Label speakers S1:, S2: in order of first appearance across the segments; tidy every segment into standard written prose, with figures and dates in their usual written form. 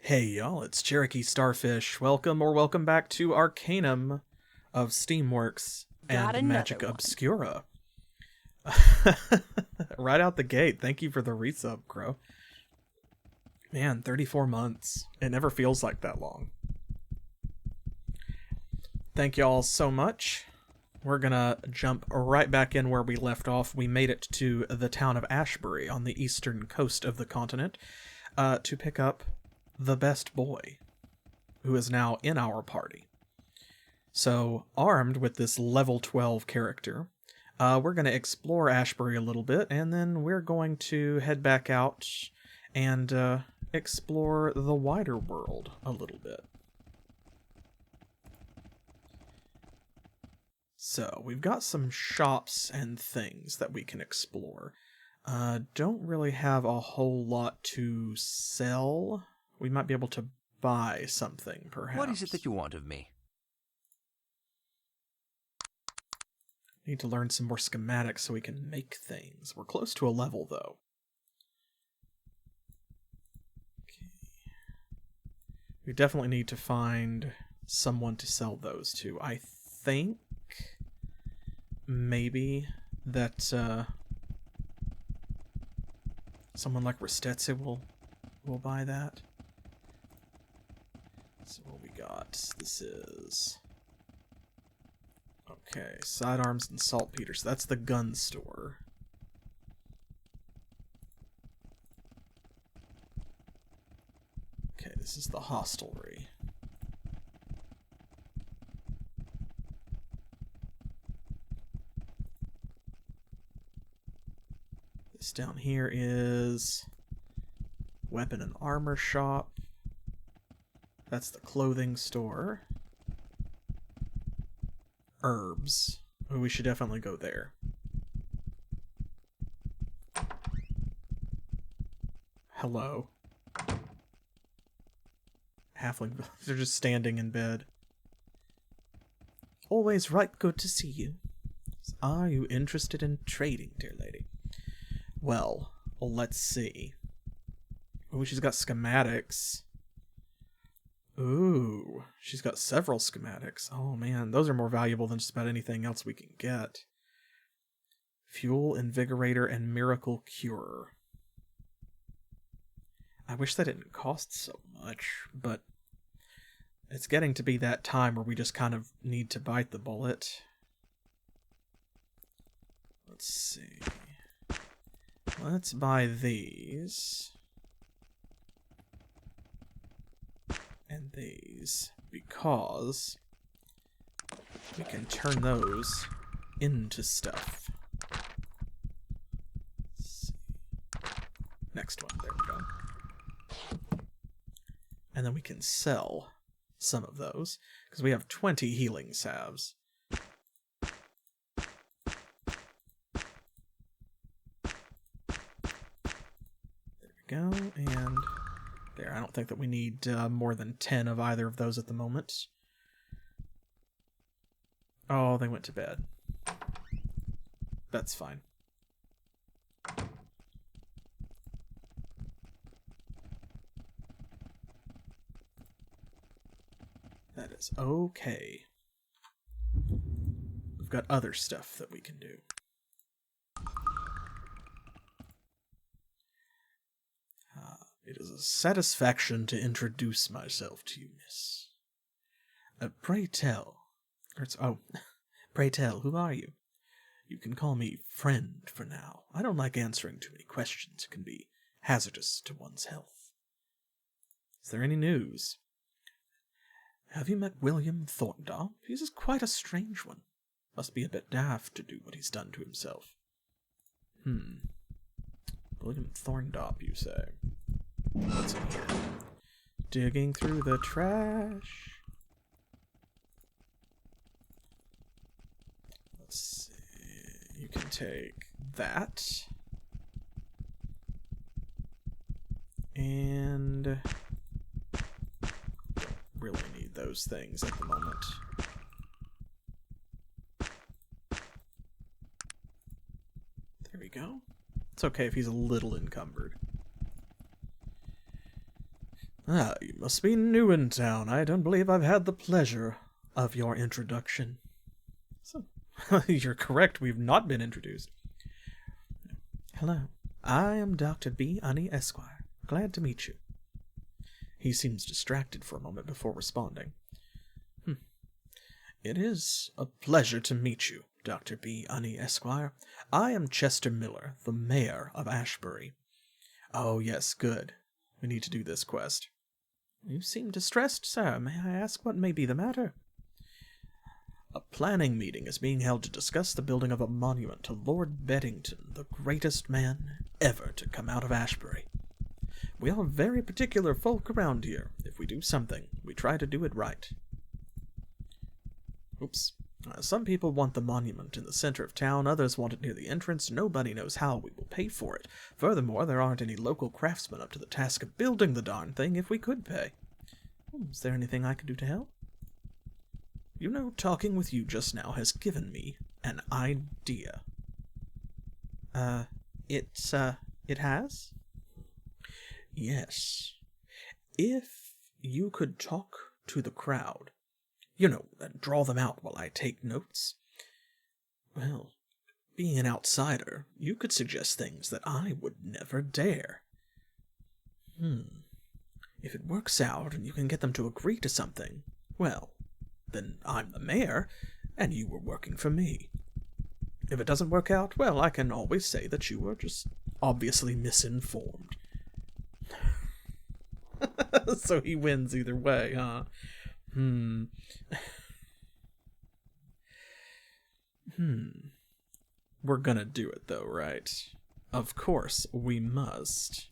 S1: Hey y'all, it's CherokeeStarfish. Welcome back to Arcanum of Steamworks
S2: Got
S1: and
S2: another
S1: Magic
S2: one.
S1: Obscura. Right out the gate, thank you for the resub, Crow. Man, 34 months. It never feels like that long. Thank y'all so much. We're gonna jump right back in where we left off. We made it to the town of Ashbury on the eastern coast of the continent to pick up the best boy, who is now in our party. So, armed with this level 12 character, we're going to explore Ashbury a little bit, and then we're going to head back out and explore the wider world a little bit. So, we've got some shops and things that we can explore. Don't really have a whole lot to sell. We might be able to buy something, perhaps.
S3: What is it that you want of me?
S1: Need to learn some more schematics so we can make things. We're close to a level, though. Okay. We definitely need to find someone to sell those to. I think maybe that someone like Ristetze will buy that. So what we got? This is... Okay, sidearms and saltpeter. So that's the gun store. Okay, this is the hostelry. This down here is weapon and armor shop. That's the clothing store. Herbs. Oh, we should definitely go there. Hello. Halfling. They're just standing in bed. Always right good to see you. Are you interested in trading, dear lady? Well, let's see. Oh, she's got schematics. Ooh, she's got several schematics. Oh man, those are more valuable than just about anything else we can get. Fuel, Invigorator, and Miracle Cure. I wish that didn't cost so much, but it's getting to be that time where we just kind of need to bite the bullet. Let's see. Let's buy these. And these, because we can turn those into stuff. Let's see. Next one, there we go. And then we can sell some of those, because we have 20 healing salves. There we go, and... there, I don't think that we need more than 10 of either of those at the moment. Oh, they went to bed. That's fine. That is okay. We've got other stuff that we can do. It is a satisfaction to introduce myself to you, miss. Pray tell. Pray tell, who are you? You can call me friend for now. I don't like answering too many questions. It can be hazardous to one's health. Is there any news? Have you met William Thorndal? He's quite a strange one. Must be a bit daft to do what he's done to himself. William Thorndal, you say? What's in here? Digging through the trash. Let's see. You can take that. And don't really need those things at the moment. There we go. It's okay if he's a little encumbered. Ah, you must be new in town. I don't believe I've had the pleasure of your introduction. So, you're correct, we've not been introduced. Hello, I am Dr. B. Unni, Esquire. Glad to meet you. He seems distracted for a moment before responding. It is a pleasure to meet you, Dr. B. Unni, Esquire. I am Chester Miller, the mayor of Ashbury. Oh, yes, good. We need to do this quest. You seem distressed, sir. May I ask what may be the matter? A planning meeting is being held to discuss the building of a monument to Lord Beddington, the greatest man ever to come out of Ashbury. We are very particular folk around here. If we do something, we try to do it right. Oops. Some people want the monument in the center of town, others want it near the entrance. Nobody knows how we will pay for it. Furthermore, there aren't any local craftsmen up to the task of building the darn thing if we could pay. Is there anything I could do to help? You know, talking with you just now has given me an idea. It has? Yes. If you could talk to the crowd, you know, draw them out while I take notes. Well, being an outsider, you could suggest things that I would never dare. If it works out and you can get them to agree to something, well, then I'm the mayor, and you were working for me. If it doesn't work out, well, I can always say that you were just obviously misinformed. So he wins either way, huh? We're gonna do it, though, right? Of course, we must.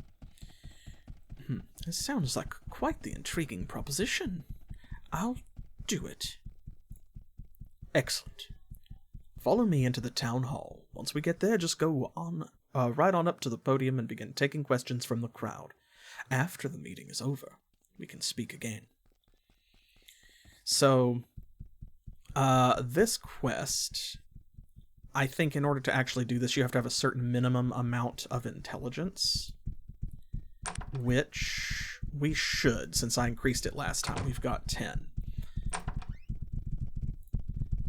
S1: This sounds like quite the intriguing proposition. I'll do it. Excellent. Follow me into the town hall. Once we get there, just go on, right on up to the podium and begin taking questions from the crowd. After the meeting is over, we can speak again. So, this quest, I think in order to actually do this, you have to have a certain minimum amount of intelligence, which we should, since I increased it last time. We've got 10.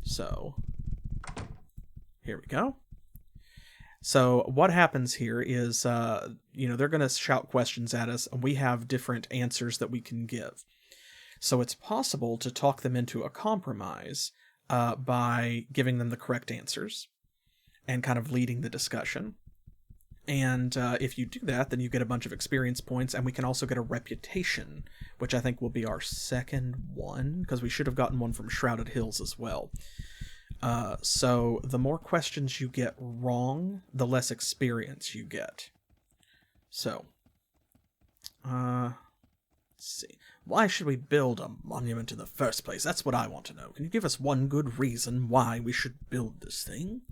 S1: So, here we go. So what happens here is, they're going to shout questions at us, and we have different answers that we can give. So it's possible to talk them into a compromise by giving them the correct answers and kind of leading the discussion. And if you do that, then you get a bunch of experience points, and we can also get a reputation, which I think will be our second one, because we should have gotten one from Shrouded Hills as well. So the more questions you get wrong, the less experience you get. So, let's see. Why should we build a monument in the first place? That's what I want to know. Can you give us one good reason why we should build this thing?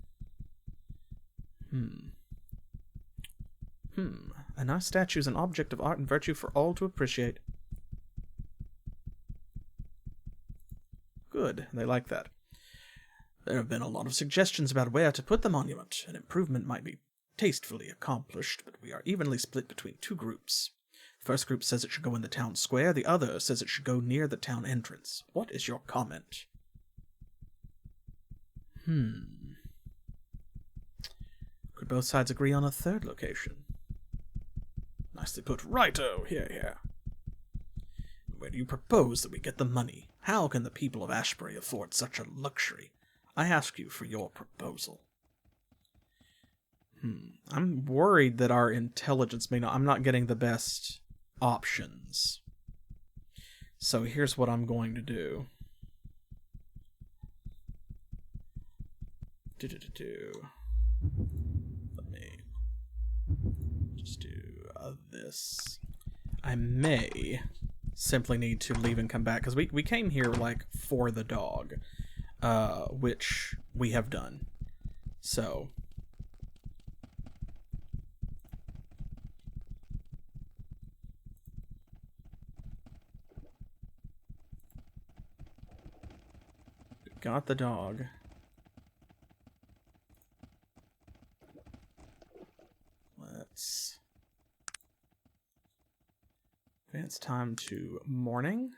S1: A nice statue is an object of art and virtue for all to appreciate. Good, they like that. There have been a lot of suggestions about where to put the monument. An improvement might be tastefully accomplished, but we are evenly split between two groups. The first group says it should go in the town square, the other says it should go near the town entrance. What is your comment? Could both sides agree on a third location? Nicely put. Righto! Here, here. Where do you propose that we get the money? How can the people of Ashbury afford such a luxury? I ask you for your proposal. I'm worried that our intelligence may not... I'm not getting the best options. So here's what I'm going to do. Let me just do this. I may simply need to leave and come back, because we came here, like, for the dog, which we have done. So... got the dog. Let's Advance time to morning.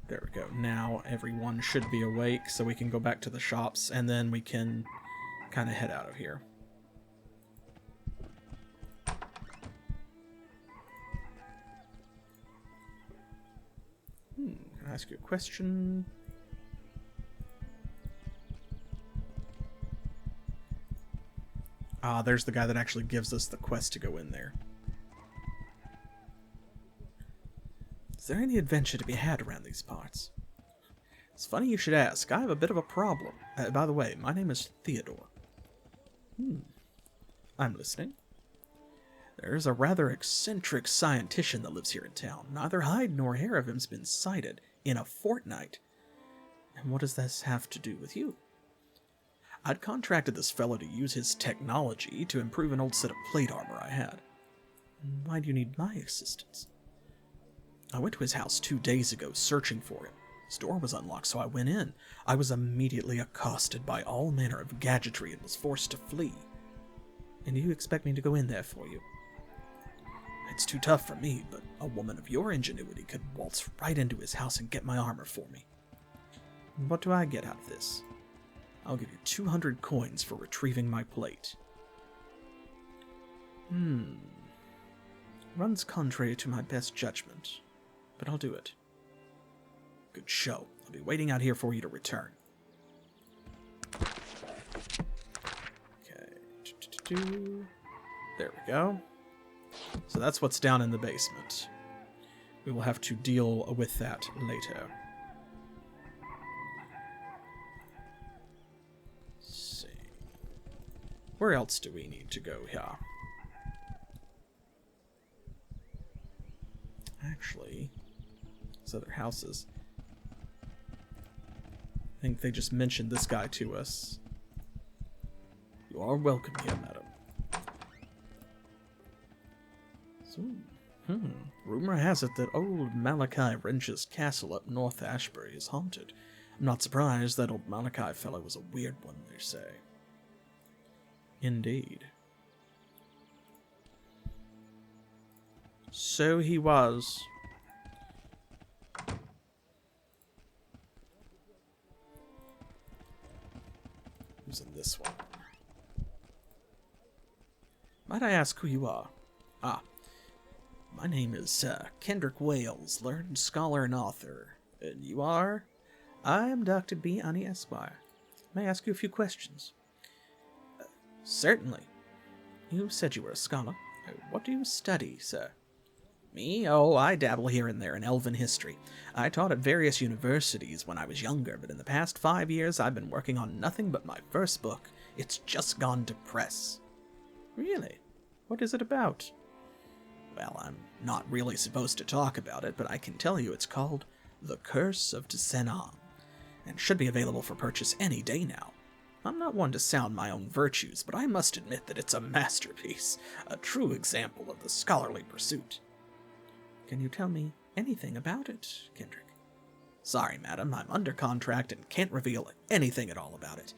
S1: There we go. Now everyone should be awake, so we can go back to the shops, and then we can kind of head out of here. Can I ask you a question? Ah, there's the guy that actually gives us the quest to go in there. Is there any adventure to be had around these parts? It's funny you should ask. I have a bit of a problem. By the way, my name is Theodore. I'm listening. There's a rather eccentric scientician that lives here in town. Neither hide nor hair of him's been sighted in a fortnight. And what does this have to do with you? I'd contracted this fellow to use his technology to improve an old set of plate armor I had. Why do you need my assistance? I went to his house 2 days ago searching for him. His door was unlocked, so I went in. I was immediately accosted by all manner of gadgetry and was forced to flee. And you expect me to go in there for you? It's too tough for me, but a woman of your ingenuity could waltz right into his house and get my armor for me. What do I get out of this? I'll give you 200 coins for retrieving my plate. Runs contrary to my best judgment, but I'll do it. Good show. I'll be waiting out here for you to return. Okay. There we go. So that's what's down in the basement. We will have to deal with that later. Let's see. Where else do we need to go here? Actually, these other houses. I think they just mentioned this guy to us. You are welcome here, madam. So, rumor has it that old Malachi Wrench's castle up north Ashbury is haunted. I'm not surprised. That old Malachi fellow was a weird one, they say. Indeed. So he was. Who's in this one? Might I ask who you are? My name is Kendrick Wales, learned scholar and author. And you are? I am Dr. B. Unni Esquire. May I ask you a few questions? Certainly. You said you were a scholar. What do you study, sir? Me? Oh, I dabble here and there in elven history. I taught at various universities when I was younger, but in the past 5 years I've been working on nothing but my first book. It's just gone to press. Really? What is it about? Well, I'm not really supposed to talk about it, but I can tell you it's called The Curse of Tsenan, and should be available for purchase any day now. I'm not one to sound my own virtues, but I must admit that it's a masterpiece, a true example of the scholarly pursuit. Can you tell me anything about it, Kendrick? Sorry, madam, I'm under contract and can't reveal anything at all about it.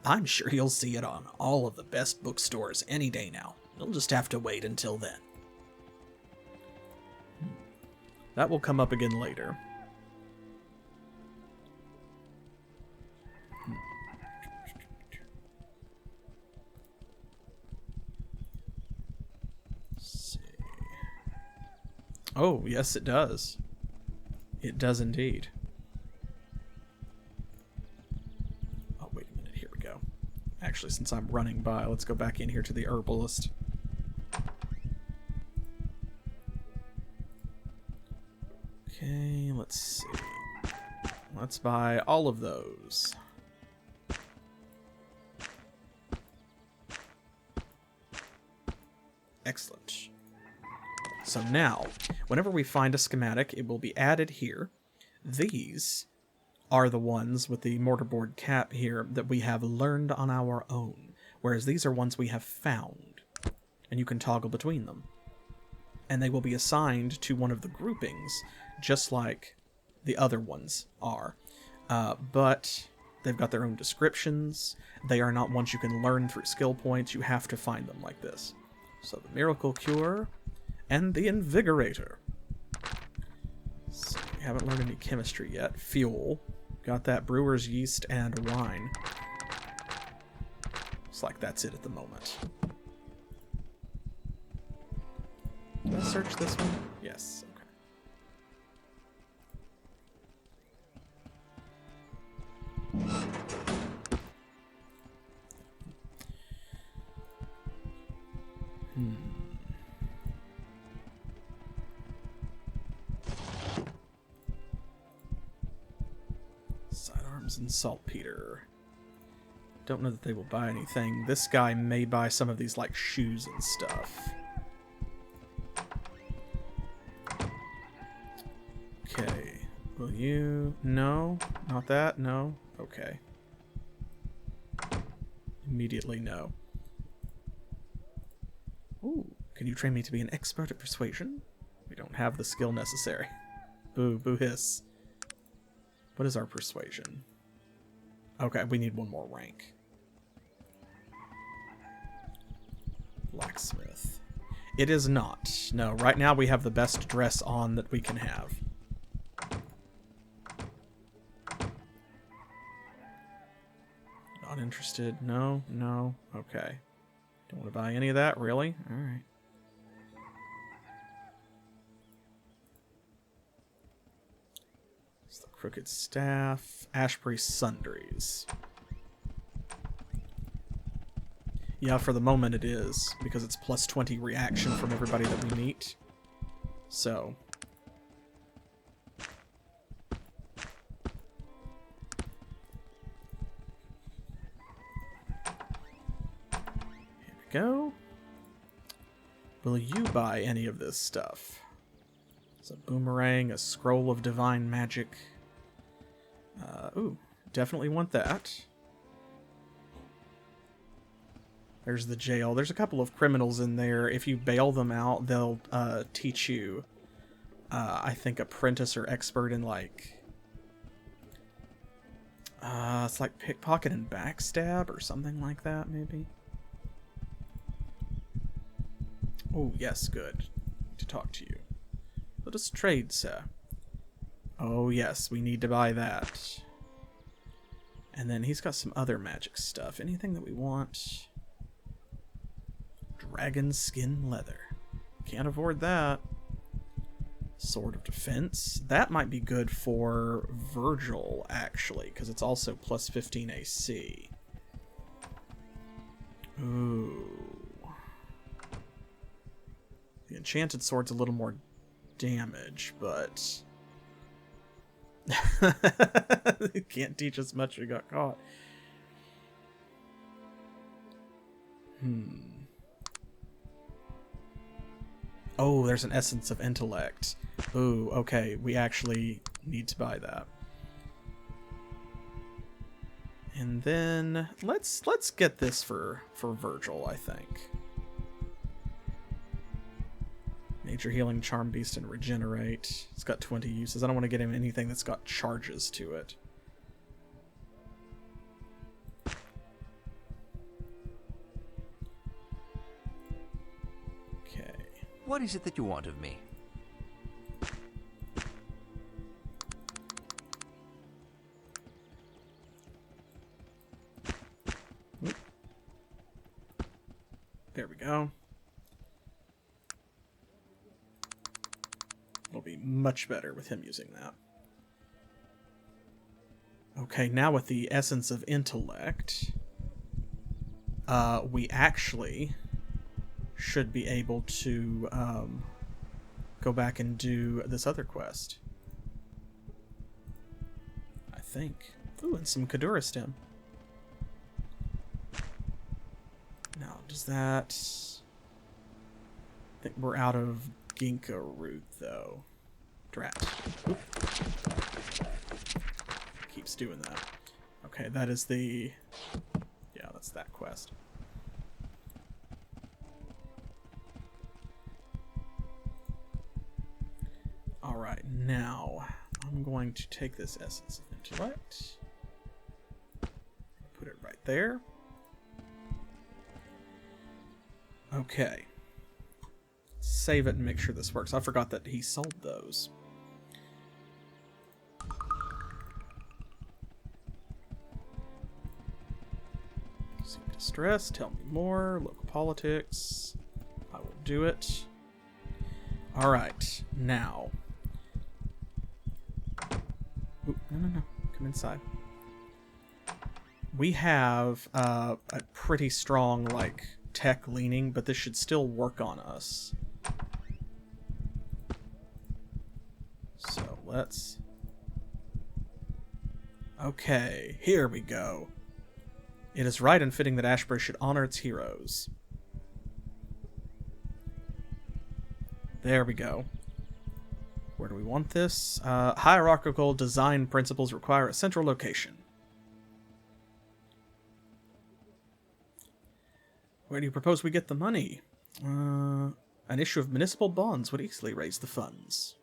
S1: I'm sure you'll see it on all of the best bookstores any day now. You'll just have to wait until then. That will come up again later. Let's see. Oh, yes, it does. It does indeed. Oh, wait a minute. Here we go. Actually, since I'm running by, let's go back in here to the herbalist. Okay, let's see. Let's buy all of those. Excellent. So now, whenever we find a schematic, it will be added here. These are the ones with the mortarboard cap here that we have learned on our own, whereas these are ones we have found, and you can toggle between them. And they will be assigned to one of the groupings, just like the other ones are. But they've got their own descriptions. They are not ones you can learn through skill points. You have to find them like this. So the Miracle Cure and the Invigorator. So we haven't learned any chemistry yet. Fuel. Got that brewer's yeast and wine. Looks like that's it at the moment. Did I search this one? Yes. Okay. Sidearms and saltpeter. Don't know that they will buy anything. This guy may buy some of these, like, shoes and stuff. Okay. Will you... No? Not that? No? Okay. Immediately no. Ooh. Can you train me to be an expert at persuasion? We don't have the skill necessary. Boo. Boo hiss. What is our persuasion? Okay, we need one more rank. Blacksmith. It is not. No, right now we have the best dress on that we can have. Not interested. No, no. Okay. Don't want to buy any of that, really? Alright. It's the Crooked Staff. Ashbury Sundries. Yeah, for the moment it is, because it's plus 20 reaction from everybody that we meet. So. Here we go. Will you buy any of this stuff? It's a boomerang, a scroll of divine magic. Ooh, definitely want that. There's the jail. There's a couple of criminals in there. If you bail them out, they'll teach you, I think, apprentice or expert in, like... it's like pickpocket and backstab or something like that, maybe? Oh, yes, good. To talk to you. Let us trade, sir. Oh, yes, we need to buy that. And then he's got some other magic stuff. Anything that we want... Dragon skin leather. Can't afford that. Sword of defense. That might be good for Virgil, actually, because it's also plus 15 AC. Ooh. The enchanted sword's a little more damage, but... It can't teach us much. We got caught. Oh, there's an essence of intellect. Ooh, okay. We actually need to buy that. And then let's get this for Virgil, I think. Nature healing, charm beast, and regenerate. It's got 20 uses. I don't want to get him anything that's got charges to it.
S2: What is it that you want of me?
S1: There we go. It'll be much better with him using that. Okay, now with the essence of intellect, we actually... should be able to go back and do this other quest. I think. Ooh, and some Kadura stem. Now, does that... I think we're out of Ginkgo root, though. Drat. Oop. Keeps doing that. Okay, that is the... Yeah, that's that quest. Alright, now I'm going to take this essence of intellect, put it right there. Okay. save it and make sure this works. I forgot that he sold those. Distress, tell me more. Local politics. I will do it. Alright, now. Ooh, no. Come inside. We have a pretty strong, like, tech leaning, but this should still work on us. So let's... Okay, here we go. It is right and fitting that Ashbury should honor its heroes. There we go. Where do we want this? Hierarchical design principles require a central location. Where do you propose we get the money? An issue of municipal bonds would easily raise the funds.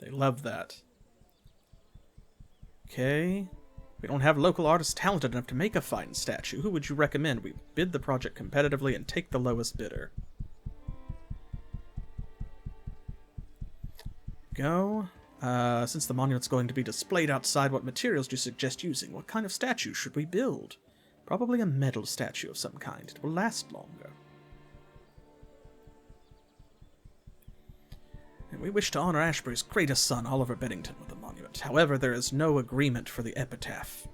S1: They love that. Okay. We don't have local artists talented enough to make a fine statue. Who would you recommend? We bid the project competitively and take the lowest bidder. Go. Since the monument's going to be displayed outside, what materials do you suggest using? What kind of statue should we build? Probably a metal statue of some kind. It will last longer. And we wish to honor Ashbury's greatest son, Oliver Bennington, with a monument. However, there is no agreement for the epitaph.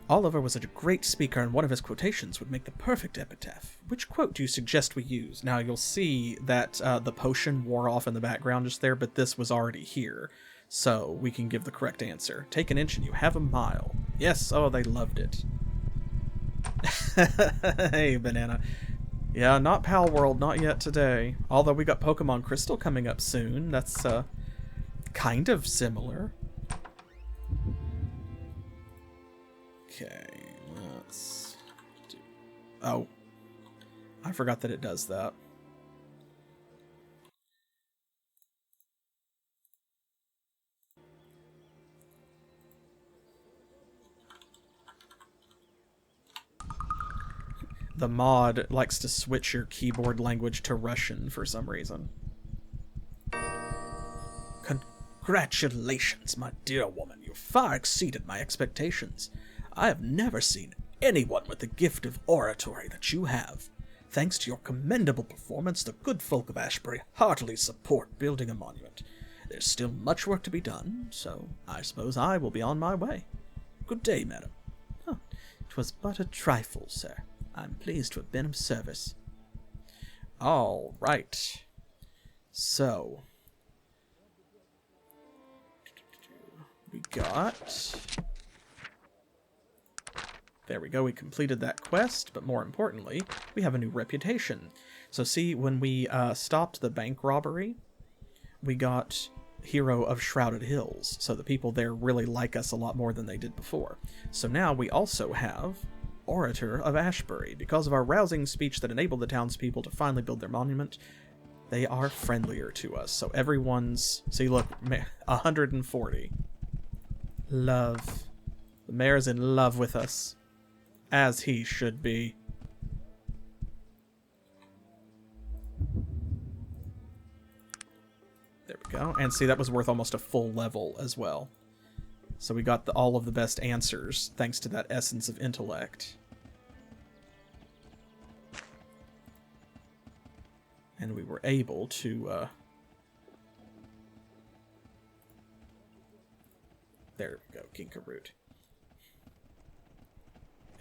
S1: Oliver was a great speaker, and one of his quotations would make the perfect epitaph. Which quote do you suggest we use? Now, you'll see that the potion wore off in the background just there, but this was already here. So, we can give the correct answer. Take an inch and you have a mile. Yes, oh, they loved it. Hey, Banana. Yeah, not Pal World, not yet today. Although we got Pokemon Crystal coming up soon. That's, kind of similar. Okay, let's do... Oh. I forgot that it does that. The mod likes to switch your keyboard language to Russian for some reason. Congratulations, my dear woman. You far exceeded my expectations. I have never seen anyone with the gift of oratory that you have. Thanks to your commendable performance, the good folk of Ashbury heartily support building a monument. There's still much work to be done, so I suppose I will be on my way. Good day, madam. Oh, 'twas but a trifle, sir. I'm pleased to have been of service. All right. So, we got... There we go, we completed that quest, but more importantly, we have a new reputation. So see, when we stopped the bank robbery, we got Hero of Shrouded Hills, so the people there really like us a lot more than they did before. So now we also have Orator of Ashbury. Because of our rousing speech that enabled the townspeople to finally build their monument, they are friendlier to us. So everyone's... See, look, 140. Love. The mayor's in love with us. As he should be. There we go. And see, that was worth almost a full level as well. So we got all of the best answers, thanks to that essence of intellect. And we were able to... There we go, Ginkaroot.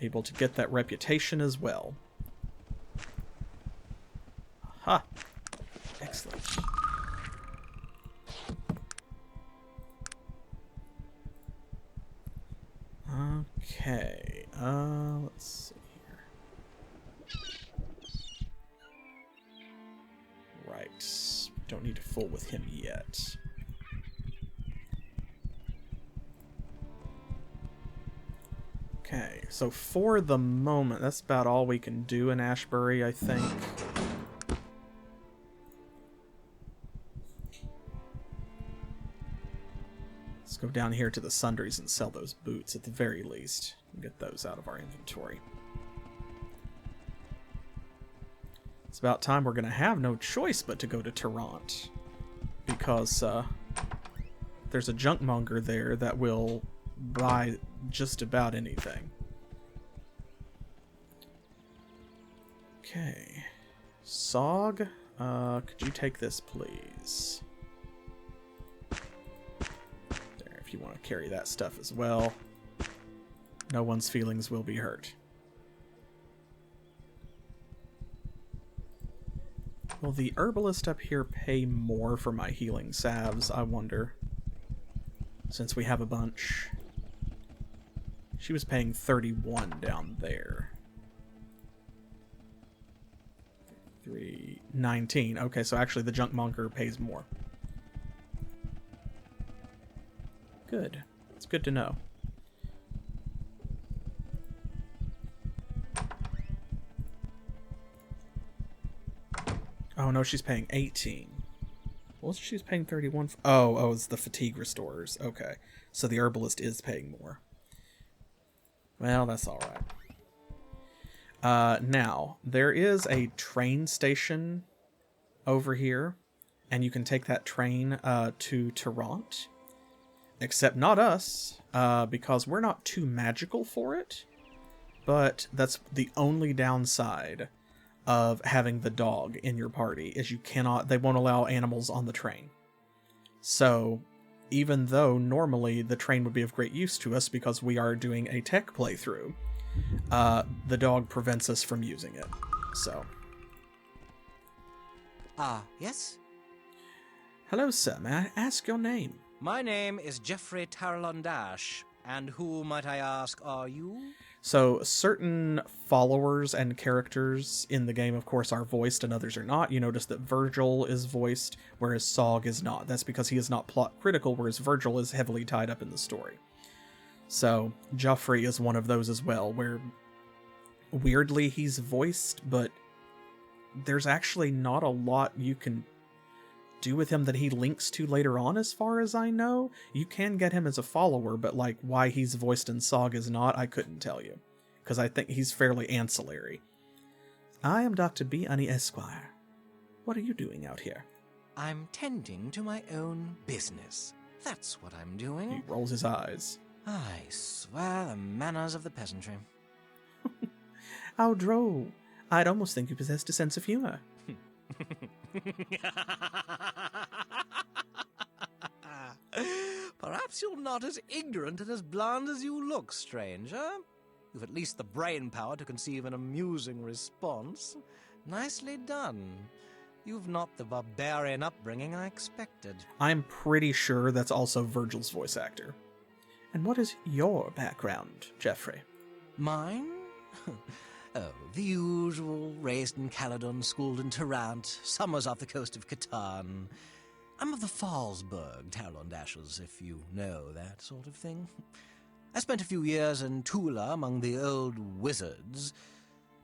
S1: Able to get that reputation as well. Ha! Excellent. Okay, let's see here. Right, don't need to fool with him yet. Okay, so for the moment, that's about all we can do in Ashbury, I think. Let's go down here to the sundries and sell those boots at the very least. And get those out of our inventory. It's about time we're going to have no choice but to go to Toronto. Because there's a junkmonger there that will buy just about anything. Okay. Sog, could you take this, please? There, if you want to carry that stuff as well. No one's feelings will be hurt. Will the herbalist up here pay more for my healing salves, I wonder? Since we have a bunch. She was paying 31 down there. 19. Okay, so actually the junkmonger pays more. Good. It's good to know. Oh no, she's paying 18. Well, she was paying 31 for... Oh, it's the fatigue restorers. Okay. So the herbalist is paying more. Well, that's alright. Now, there is a train station over here, and you can take that train to Toronto. Except not us, because we're not too magical for it. But that's the only downside of having the dog in your party, is they won't allow animals on the train. So, even though normally the train would be of great use to us because we are doing a tech playthrough, the dog prevents us from using it. So.
S3: Yes?
S1: Hello, sir. May I ask your name?
S3: My name is Geoffrey Tarlondash, and who, might I ask, are you?
S1: So, certain followers and characters in the game, of course, are voiced and others are not. You notice that Virgil is voiced, whereas Sog is not. That's because he is not plot critical, whereas Virgil is heavily tied up in the story. So, Geoffrey is one of those as well, where weirdly he's voiced, but there's actually not a lot you can do with him that he links to later on, as far as I know. You can get him as a follower, but like why he's voiced in Sog is not, I couldn't tell you, because I think he's fairly ancillary. I am Dr. B. Unni Esquire. What are you doing out here?
S3: I'm tending to my own business. That's what I'm doing.
S1: He rolls his eyes.
S3: I swear the manners of the peasantry.
S1: How droll. I'd almost think you possessed a sense of humor.
S3: Perhaps you're not as ignorant and as bland as you look, stranger. You've at least the brain power to conceive an amusing response. Nicely done. You've not the barbarian upbringing I expected.
S1: I'm pretty sure that's also Virgil's voice actor. And what is your background, Geoffrey?
S3: Mine? Oh, the usual. Raised in Caledon, schooled in Tarant, summers off the coast of Catan. I'm of the Fallsburg Tarlondashes, if you know that sort of thing. I spent a few years in Tula among the old wizards.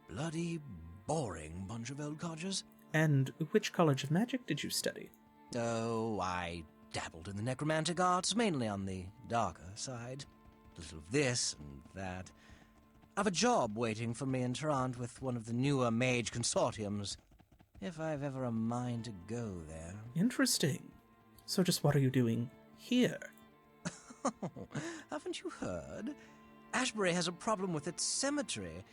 S3: Bloody boring bunch of old codgers.
S1: And which college of magic did you study?
S3: Oh, I dabbled in the necromantic arts, mainly on the darker side. A little of this and that. I've a job waiting for me in Toronto with one of the newer mage consortiums, if I've ever a mind to go there.
S1: Interesting. So just what are you doing here?
S3: Haven't you heard? Ashbury has a problem with its cemetery.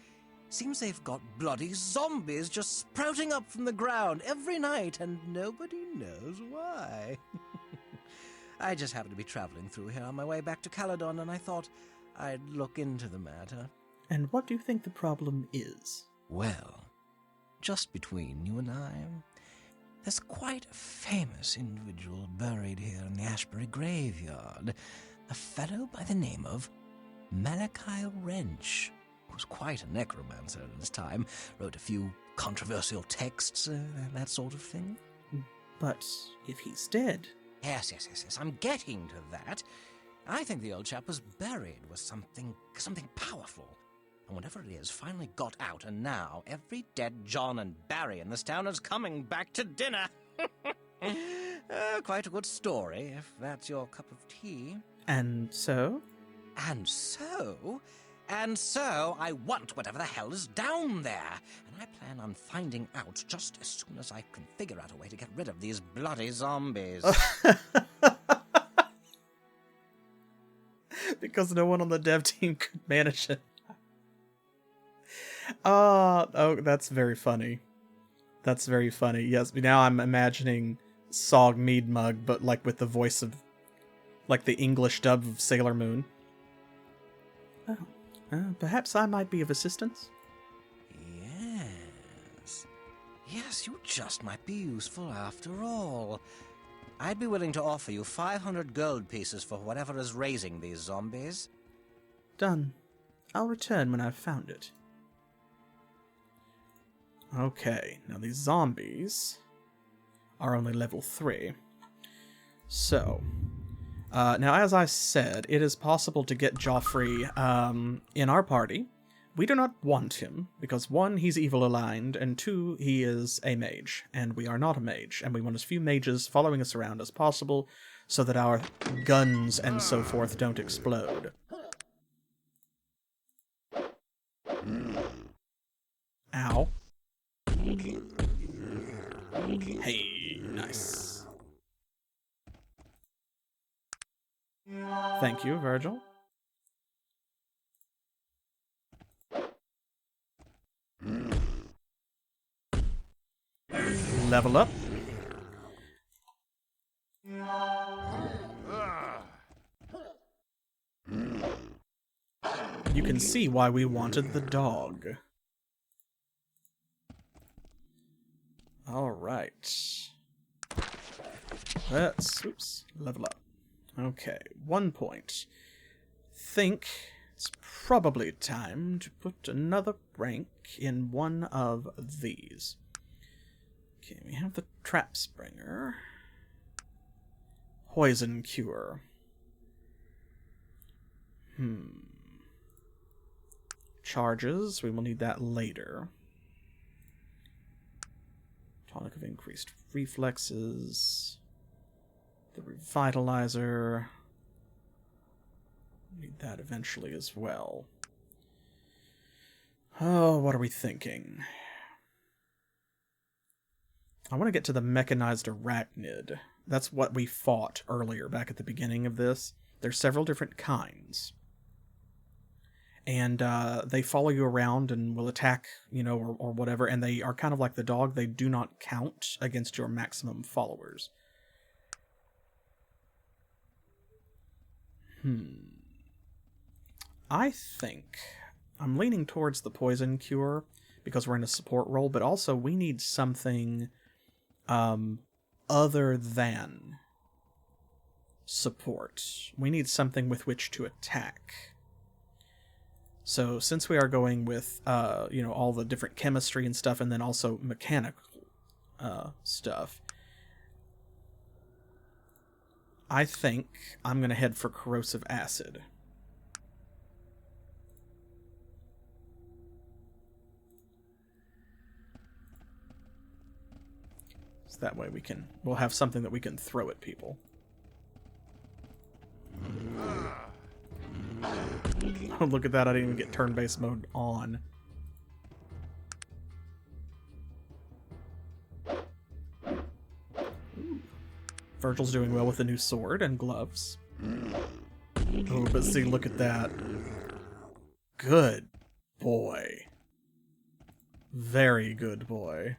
S3: Seems they've got bloody zombies just sprouting up from the ground every night, and nobody knows why. I just happened to be traveling through here on my way back to Caledon, and I thought I'd look into the matter.
S1: And what do you think the problem is?
S3: Well, just between you and I, there's quite a famous individual buried here in the Ashbury graveyard. A fellow by the name of Malachi Wrench. He was quite a necromancer in his time, wrote a few controversial texts, that sort of thing.
S1: But if he's dead...
S3: Yes, I'm getting to that. I think the old chap was buried with something powerful. And whatever it is finally got out, and now every dead John and Barry in this town is coming back to dinner. Quite a good story, if that's your cup of tea.
S1: And so?
S3: And so, And so I want whatever the hell is down there. And I plan on finding out just as soon as I can figure out a way to get rid of these bloody zombies.
S1: Because no one on the dev team could manage it. Oh, that's very funny. That's very funny. Yes, now I'm imagining Sog Meadmug, but like with the voice of, like the English dub of Sailor Moon. Oh, perhaps I might be of assistance.
S3: Yes. Yes, you just might be useful after all. I'd be willing to offer you 500 gold pieces for whatever is raising these zombies.
S1: Done. I'll return when I've found it. Okay, now these zombies are only level 3. So, now as I said, it is possible to get Joffrey in our party. We do not want him, because 1, he's evil aligned, and 2, he is a mage, and we are not a mage, and we want as few mages following us around as possible, so that our guns and so forth don't explode. Ow. Hey, nice. Thank you, Virgil. Level up. You can see why we wanted the dog. Alright. Let's, level up. Okay, 1 point. Think it's probably time to put another rank in one of these. Okay, we have the Trap Springer. Poison Cure. Charges, we will need that later. Tonic of increased reflexes. The Revitalizer. Need that eventually as well. Oh, what are we thinking? I want to get to the Mechanized Arachnid. That's what we fought earlier, back at the beginning of this. There's several different kinds. And they follow you around and will attack, you know, or whatever, and they are kind of like the dog. They do not count against your maximum followers. I think I'm leaning towards the Poison Cure because we're in a support role, but also we need something other than support. We need something with which to attack. So since we are going with, you know, all the different chemistry and stuff, and then also mechanical stuff, I think I'm going to head for Corrosive Acid. So that way we'll have something that we can throw at people. Oh, look at that, I didn't even get turn-based mode on. Ooh. Virgil's doing well with the new sword and gloves. Oh, but see, look at that. Good boy. Very good boy.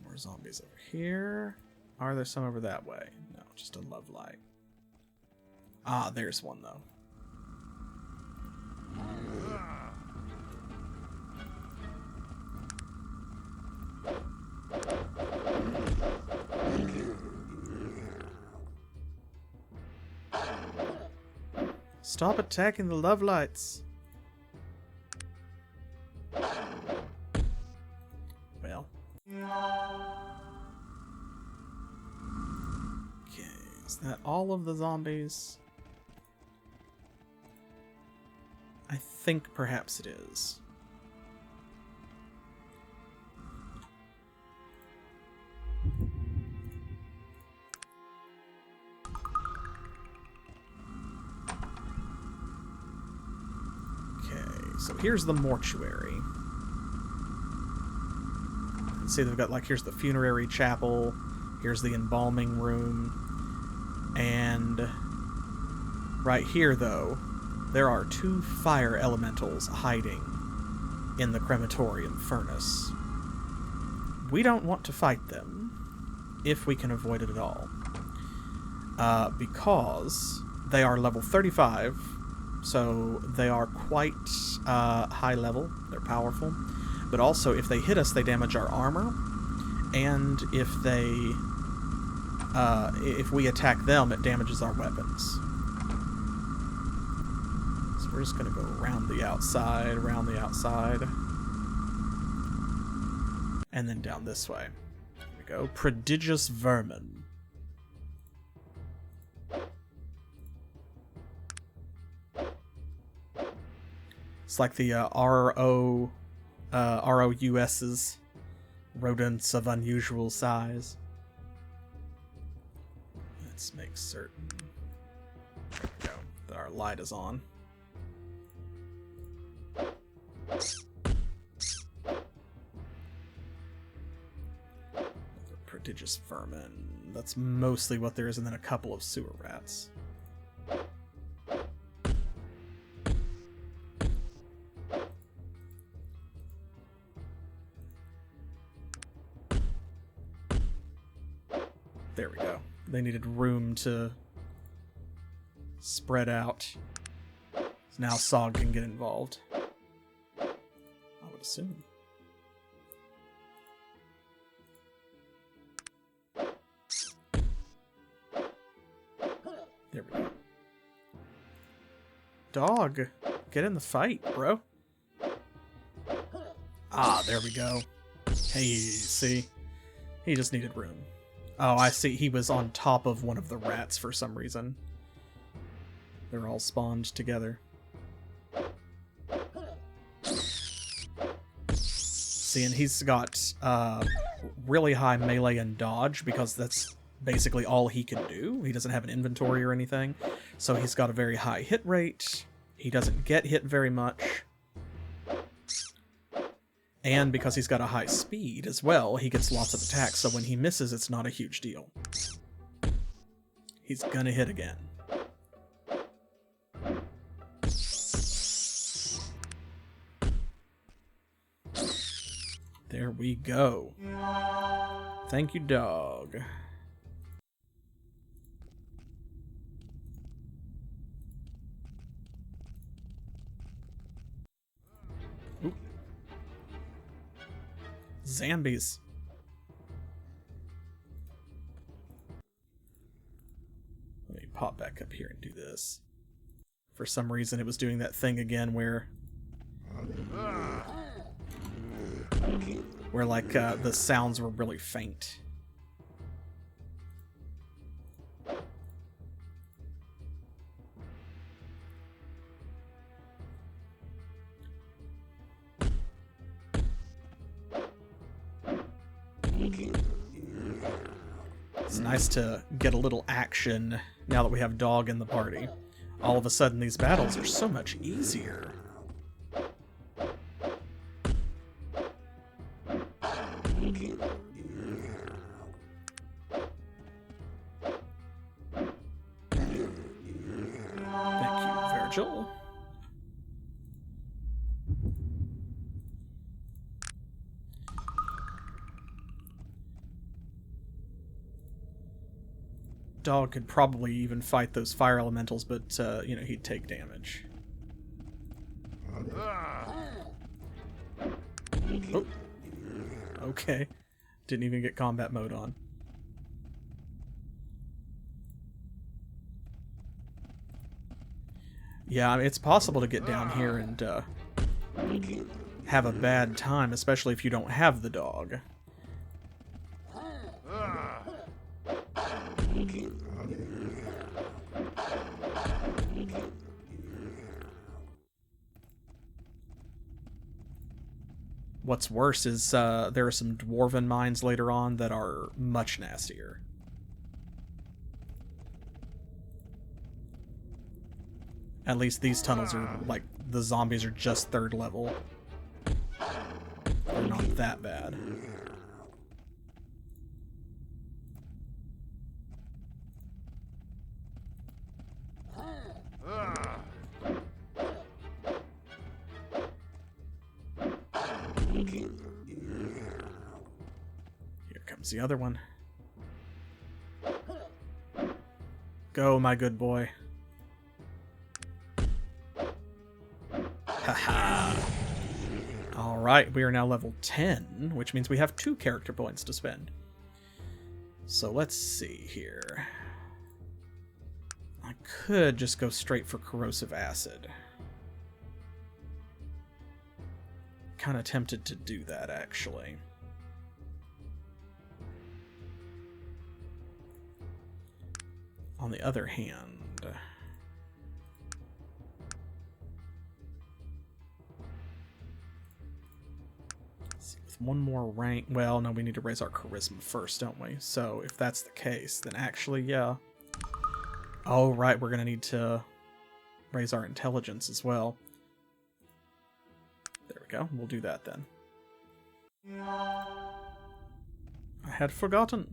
S1: More zombies over here. Are there some over that way? No, just a love light. Ah, there's one, though. Stop attacking the love lights. Well. Okay, is that all of the zombies? I think perhaps it is. here's the mortuary. See, they've got, like, here's the funerary chapel, here's the embalming room, and right here, though, there are 2 fire elementals hiding in the crematorium furnace. We don't want to fight them, if we can avoid it at all, because they are level 35, so they are quite high level, they're powerful. But also, if they hit us, they damage our armor, and if we attack them, it damages our weapons. So we're just gonna go around the outside, and then down this way. Here we go. Prodigious vermin. It's like the ROUS's, rodents of unusual size. Let's make certain that our light is on. Prodigious vermin. That's mostly what there is, and then a couple of sewer rats. There we go. They needed room to spread out. So now Sog can get involved. I would assume. There we go. Dog, get in the fight, bro. Ah, there we go. Hey, see? He just needed room. Oh, I see. He was on top of one of the rats for some reason. They're all spawned together. See, and he's got really high melee and dodge because that's basically all he can do. He doesn't have an inventory or anything. So he's got a very high hit rate. He doesn't get hit very much. And because he's got a high speed as well, he gets lots of attacks, so when he misses, it's not a huge deal. He's gonna hit again. There we go. Thank you, dog. Oop. Zombies. Let me pop back up here and do this. For some reason it was doing that thing again where like the sounds were really faint. It's nice to get a little action now that we have Dog in the party. All of a sudden these battles are so much easier. Thank you, Virgil. Dog could probably even fight those fire elementals, but, you know, he'd take damage. Oh. Okay. Didn't even get combat mode on. Yeah, I mean, it's possible to get down here and have a bad time, especially if you don't have the dog. What's worse is there are some dwarven mines later on that are much nastier. At least these tunnels are, like, the zombies are just 3rd level. They're not that bad. Here comes the other one. Go, my good boy. Haha. Alright, we are now level 10, which means we have 2 character points to spend. So let's see here. I could just go straight for corrosive acid. Kind of tempted to do that, actually. On the other hand, with one more rank, well, no, we need to raise our charisma first, don't we? So if that's the case, then actually, yeah. Oh, right, we're going to need to raise our intelligence as well. There we go, we'll do that then. I had forgotten.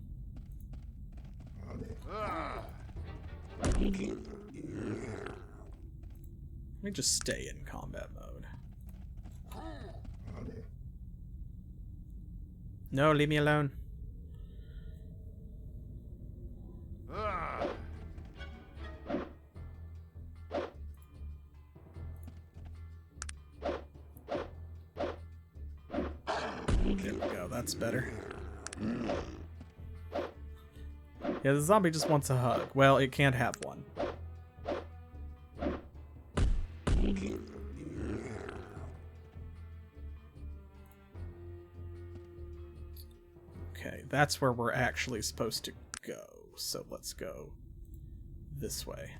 S1: Let me just stay in combat mode. No, leave me alone. There we go, that's better. Yeah, the zombie just wants a hug. Well, it can't have one. Okay, that's where we're actually supposed to go. So let's go this way.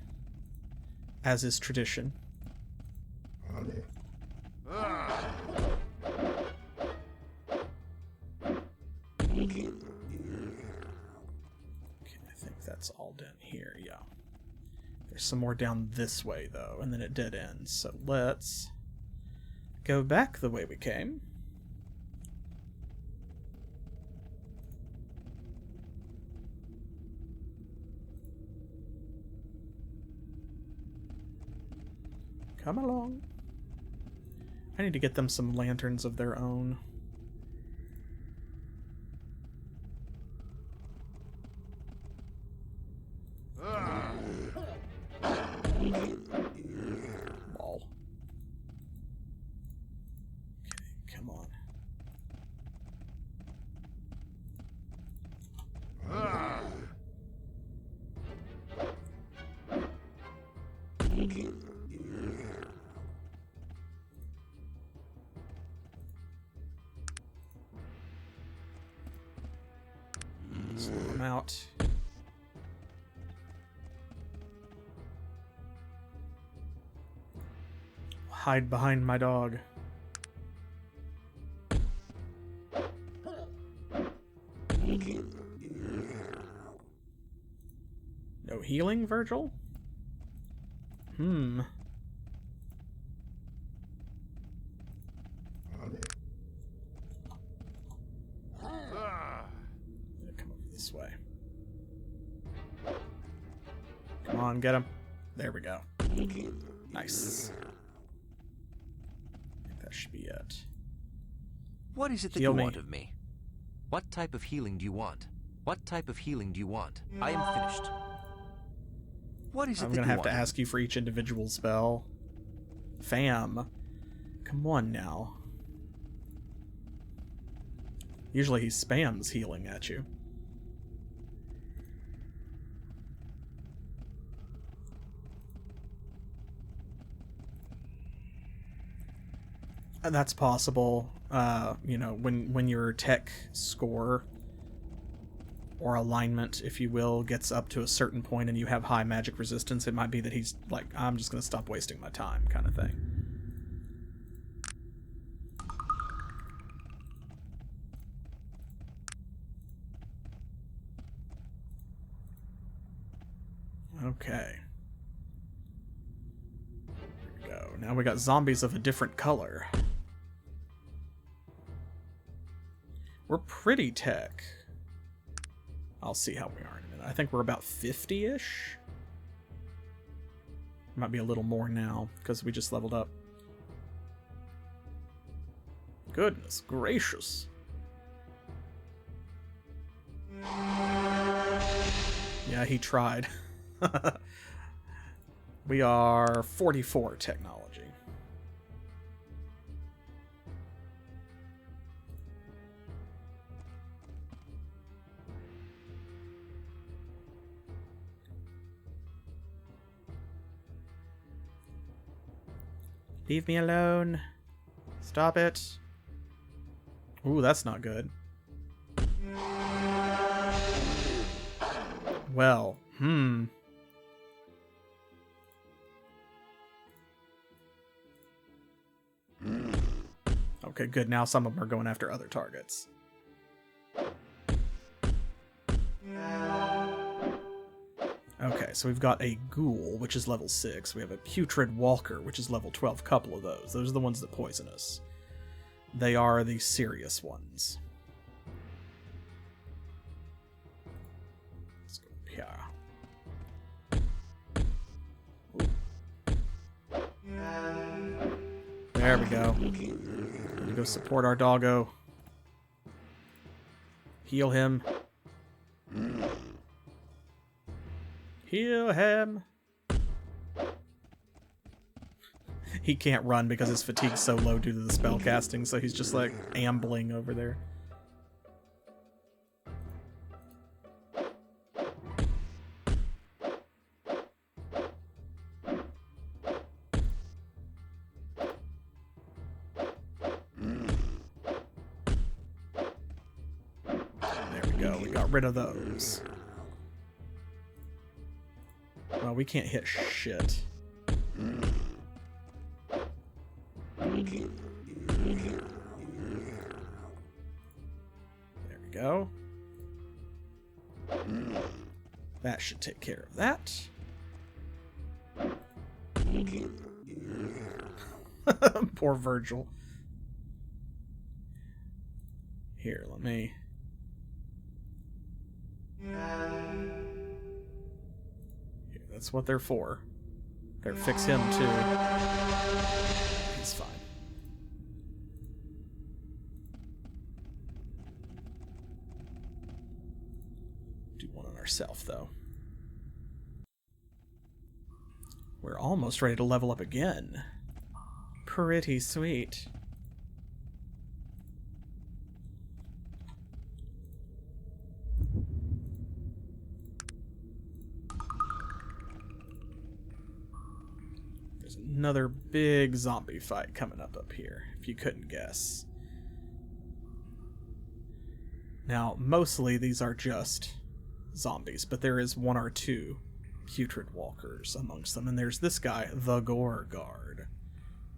S1: As is tradition. That's all down here, yeah. There's some more down this way, though, and then it dead ends. So let's go back the way we came. Come along. I need to get them some lanterns of their own. Lol. Okay, come on. Slow them out. Hide behind my dog. No healing, Virgil? Come over this way. Come on, get him. There we go. Nice. That should be it.
S2: What is it that
S1: Heal
S2: you
S1: me.
S2: want of me? What type of healing do you want? What type of healing do you want? I am finished. What is it
S1: I'm
S2: that
S1: gonna
S2: you
S1: have to
S2: want?
S1: ask you for each individual spell. Fam. Come on now. Usually he spams healing at you. And that's possible. You know, when your tech score or alignment, if you will, gets up to a certain point and you have high magic resistance, it might be that he's like, I'm just gonna stop wasting my time, kind of thing. Okay. now we got zombies of a different color. We're pretty tech. I'll see how we are in a minute. I think we're about 50-ish. Might be a little more now, because we just leveled up. Goodness gracious. Yeah, he tried. We are 44 technology. Leave me alone. Stop it. Ooh, that's not good. Well, Okay, good. Now some of them are going after other targets. Okay, so we've got a ghoul, which is level 6. We have a putrid walker, which is level 12. Couple of those. Those are the ones that poison us. They are the serious ones. Let's go up here. There we go. Need to go support our doggo. Heal him. Heal him. He can't run because his fatigue's so low due to the spell casting, so he's just like ambling over there. There we go, we got rid of those. Well, we can't hit shit. There we go. That should take care of that. Poor Virgil. Here, let me... Here, that's what they're for. Better fix him, too. He's fine. Do one on ourselves, though. We're almost ready to level up again. Pretty sweet. There's another big zombie fight coming up here, if you couldn't guess. Now, mostly these are just zombies, but there is one or two putrid walkers amongst them, and there's this guy, the Gore Guard.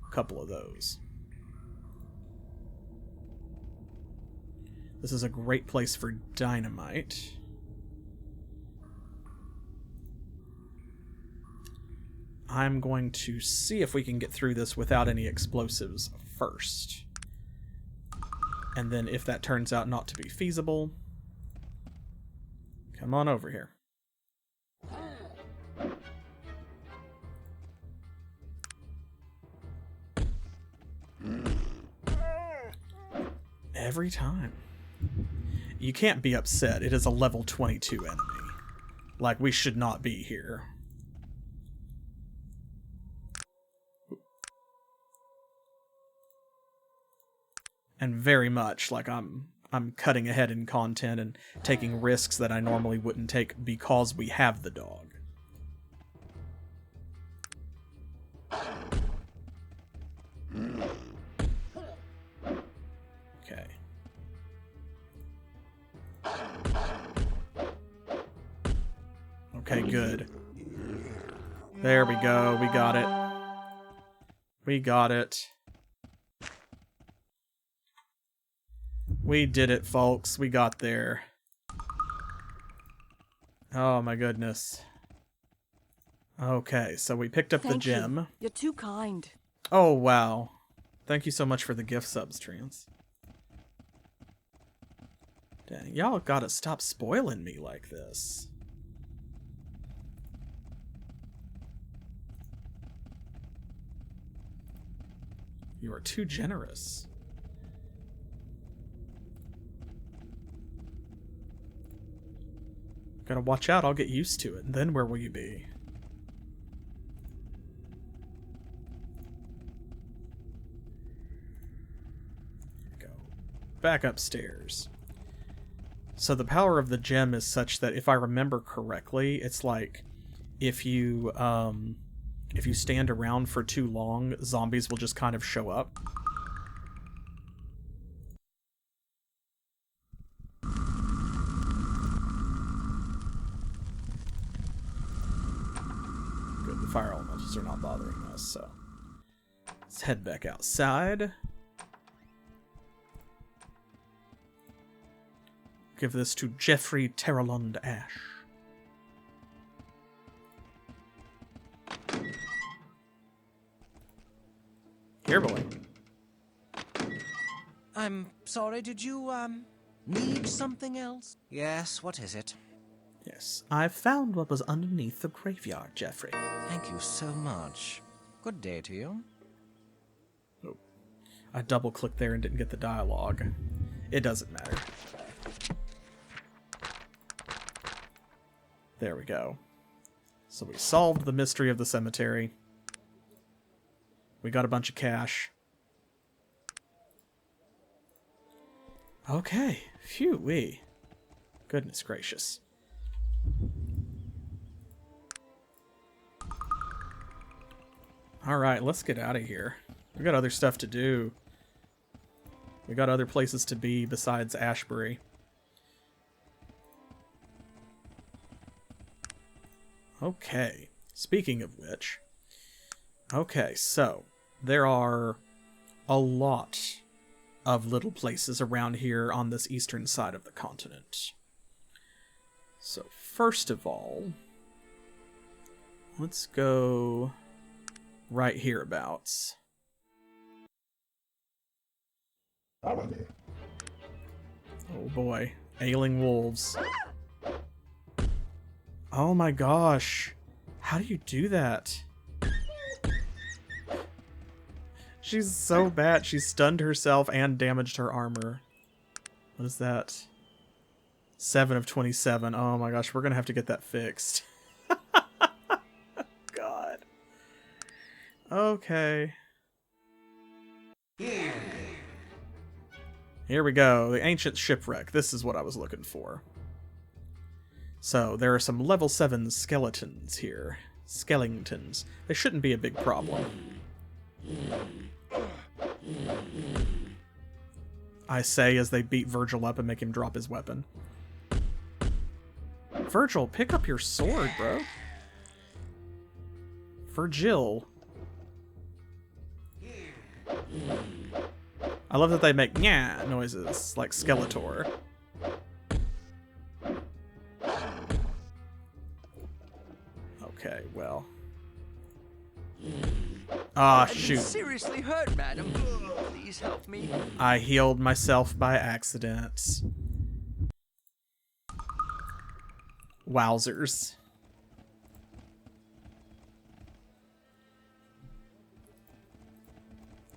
S1: A couple of those. This is a great place for dynamite. I'm going to see if we can get through this without any explosives first. And then if that turns out not to be feasible, come on over here. Every time. You can't be upset. It is a level 22 enemy. Like, we should not be here. And very much like I'm cutting ahead in content and taking risks that I normally wouldn't take because we have the dog. Okay. Okay, good. There we go. We got it. We got it. We did it, folks. We got there. Oh my goodness. Okay, so we picked up the gem.
S4: You're too kind.
S1: Oh, wow. Thank you so much for the gift subs, Trans. Dang, y'all gotta stop spoiling me like this. You are too generous. Gotta watch out, I'll get used to it. And then where will you be? Go. Back upstairs. So the power of the gem is such that if I remember correctly, it's like if you stand around for too long, zombies will just kind of show up. Good, the fire elementals are not bothering us, so let's head back outside. Give this to Jeffrey Terralund Ash. Here, boy.
S3: I'm sorry, did you, need something else? Yes, what is it?
S1: Yes, I found what was underneath the graveyard, Jeffrey.
S3: Thank you so much. Good day to you.
S1: Oh, I double-clicked there and didn't get the dialogue. It doesn't matter. There we go. So we solved the mystery of the cemetery. We got a bunch of cash. Okay. Phew-wee. Goodness gracious. Alright, let's get out of here. We got other stuff to do. We got other places to be besides Ashbury. Okay. Speaking of which... Okay, so... There are a lot of little places around here on this eastern side of the continent. So, first of all... Let's go... right hereabouts. Oh boy. Ailing wolves. Oh my gosh. How do you do that? She's so bad. She stunned herself and damaged her armor. What is that? 7 of 27. Oh my gosh, we're gonna have to get that fixed. God. Okay. Here we go. The ancient shipwreck. This is what I was looking for. So, there are some level 7 skeletons here. Skellingtons. They shouldn't be a big problem. I say as they beat Virgil up and make him drop his weapon. Virgil, pick up your sword, bro. Virgil. I love that they make nyah noises like Skeletor. Okay, well. Ah, shoot.
S4: I'm seriously hurt, madam. Please help me.
S1: I healed myself by accident. Wowzers.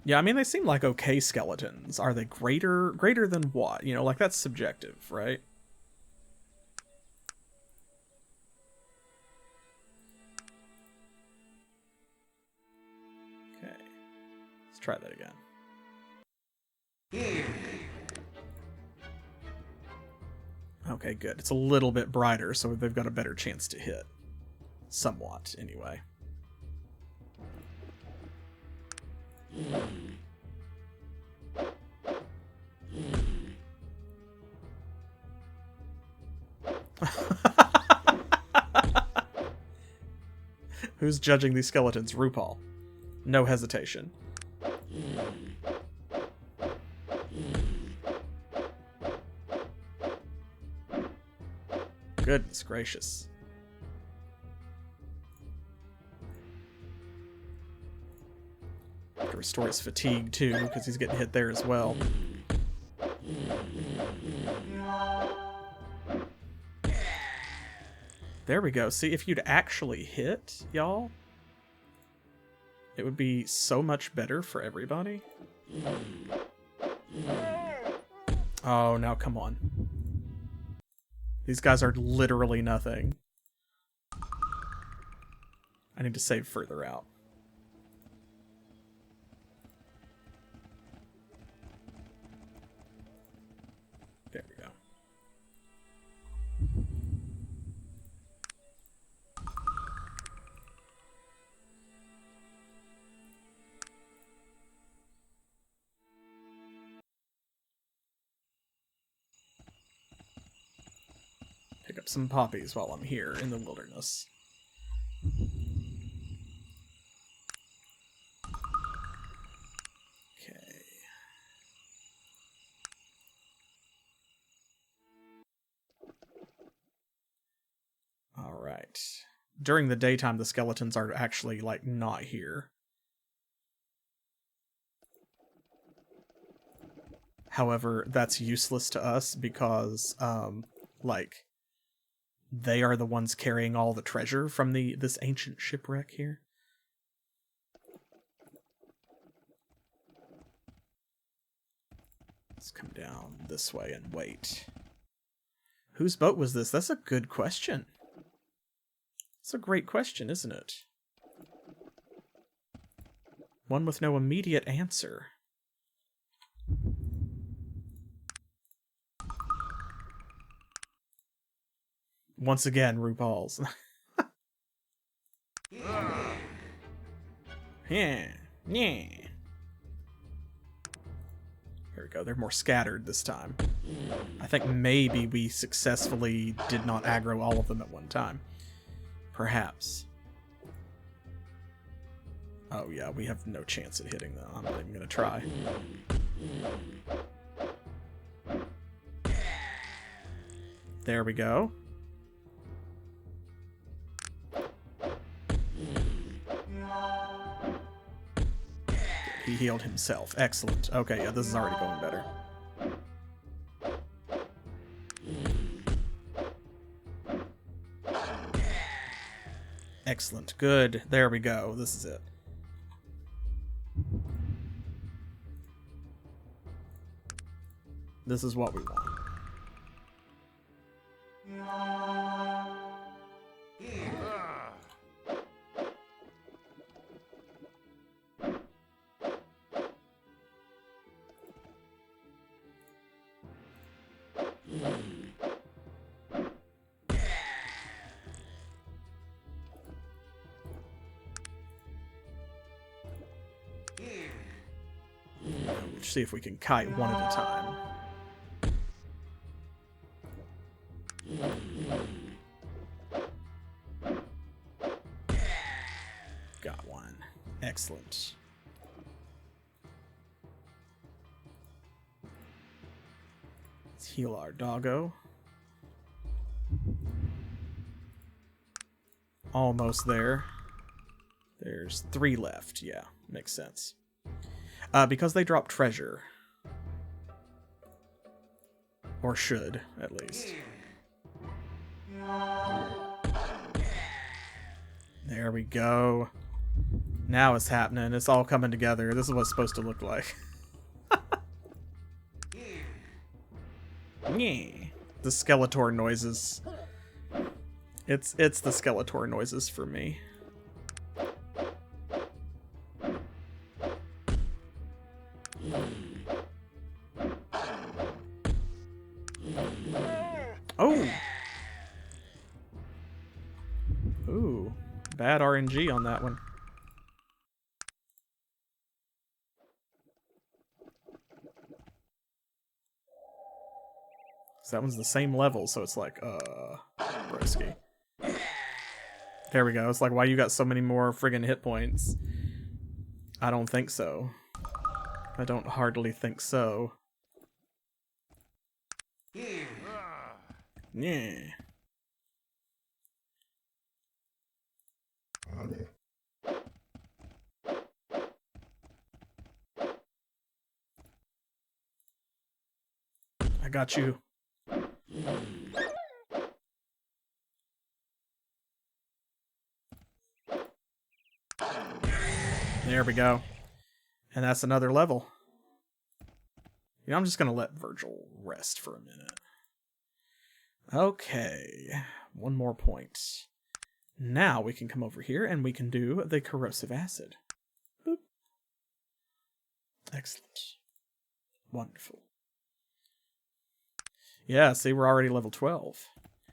S1: Yeah, I mean, they seem like okay skeletons. Are they greater than what? You know, like, that's subjective, right? Okay. Let's try that again. Okay, good. It's a little bit brighter, so they've got a better chance to hit. Somewhat, anyway. Who's judging these skeletons? RuPaul. No hesitation. Goodness gracious. restore his fatigue too, because he's getting hit there as well. There we go. See, if you'd actually hit, y'all, it would be so much better for everybody. Oh, now come on. These guys are literally nothing. I need to save further out. There we go. Pick up some poppies while I'm here in the wilderness. Okay. All right. During the daytime, the skeletons are actually, like, not here. However, that's useless to us because, like, they are the ones carrying all the treasure from this ancient shipwreck here. Let's come down this way and wait. Whose boat was this? That's a good question. It's a great question, isn't it? One with no immediate answer. Once again, RuPaul's. Yeah. Yeah. Here we go. They're more scattered this time. I think maybe we successfully did not aggro all of them at one time. Perhaps. Oh yeah, we have no chance at hitting them. I'm not even gonna try. There we go. He healed himself. Excellent. Okay, yeah, this is already going better. Excellent. Good. There we go. This is it. This is what we want. Let's see if we can kite one at a time. Got one. Excellent. Let's heal our doggo. Almost there. There's 3 left. Yeah, makes sense. Because they drop treasure. Or should, at least. There we go. Now it's happening. It's all coming together. This is what it's supposed to look like. Yeah. The Skeletor noises. It's the Skeletor noises for me. Oh! Ooh. Bad RNG on that one. So that one's the same level, so it's like, broski. There we go. It's like, why you got so many more friggin' hit points? I don't think so. I don't hardly think so. Yeah. I got you. There we go. And that's another level. You know, I'm just going to let Virgil rest for a minute. Okay. One more point. Now we can come over here and we can do the corrosive acid. Boop. Excellent. Wonderful. Yeah, see, we're already level 12.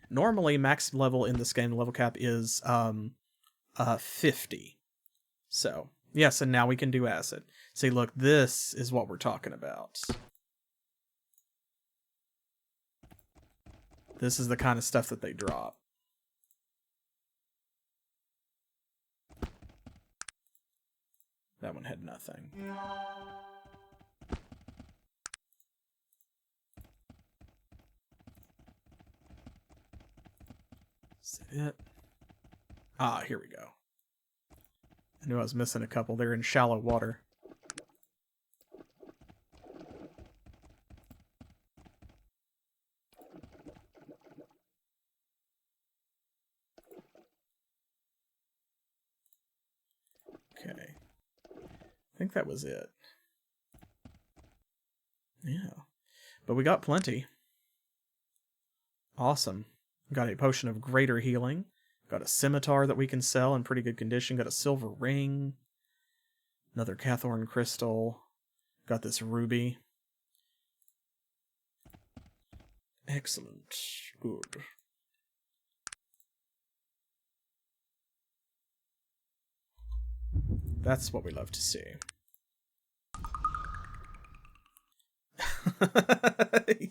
S1: Normally, max level in this game, the level cap is 50. So, yes, and now we can do acid. See, look, this is what we're talking about. This is the kind of stuff that they drop. That one had nothing. Is that it? Ah, here we go. I knew I was missing a couple. They're in shallow water. Okay. I think that was it. Yeah. But we got plenty. Awesome. Got a potion of greater healing. Got a scimitar that we can sell in pretty good condition. Got a silver ring. Another Cathorn crystal. Got this ruby. Excellent. Good. That's what we love to see.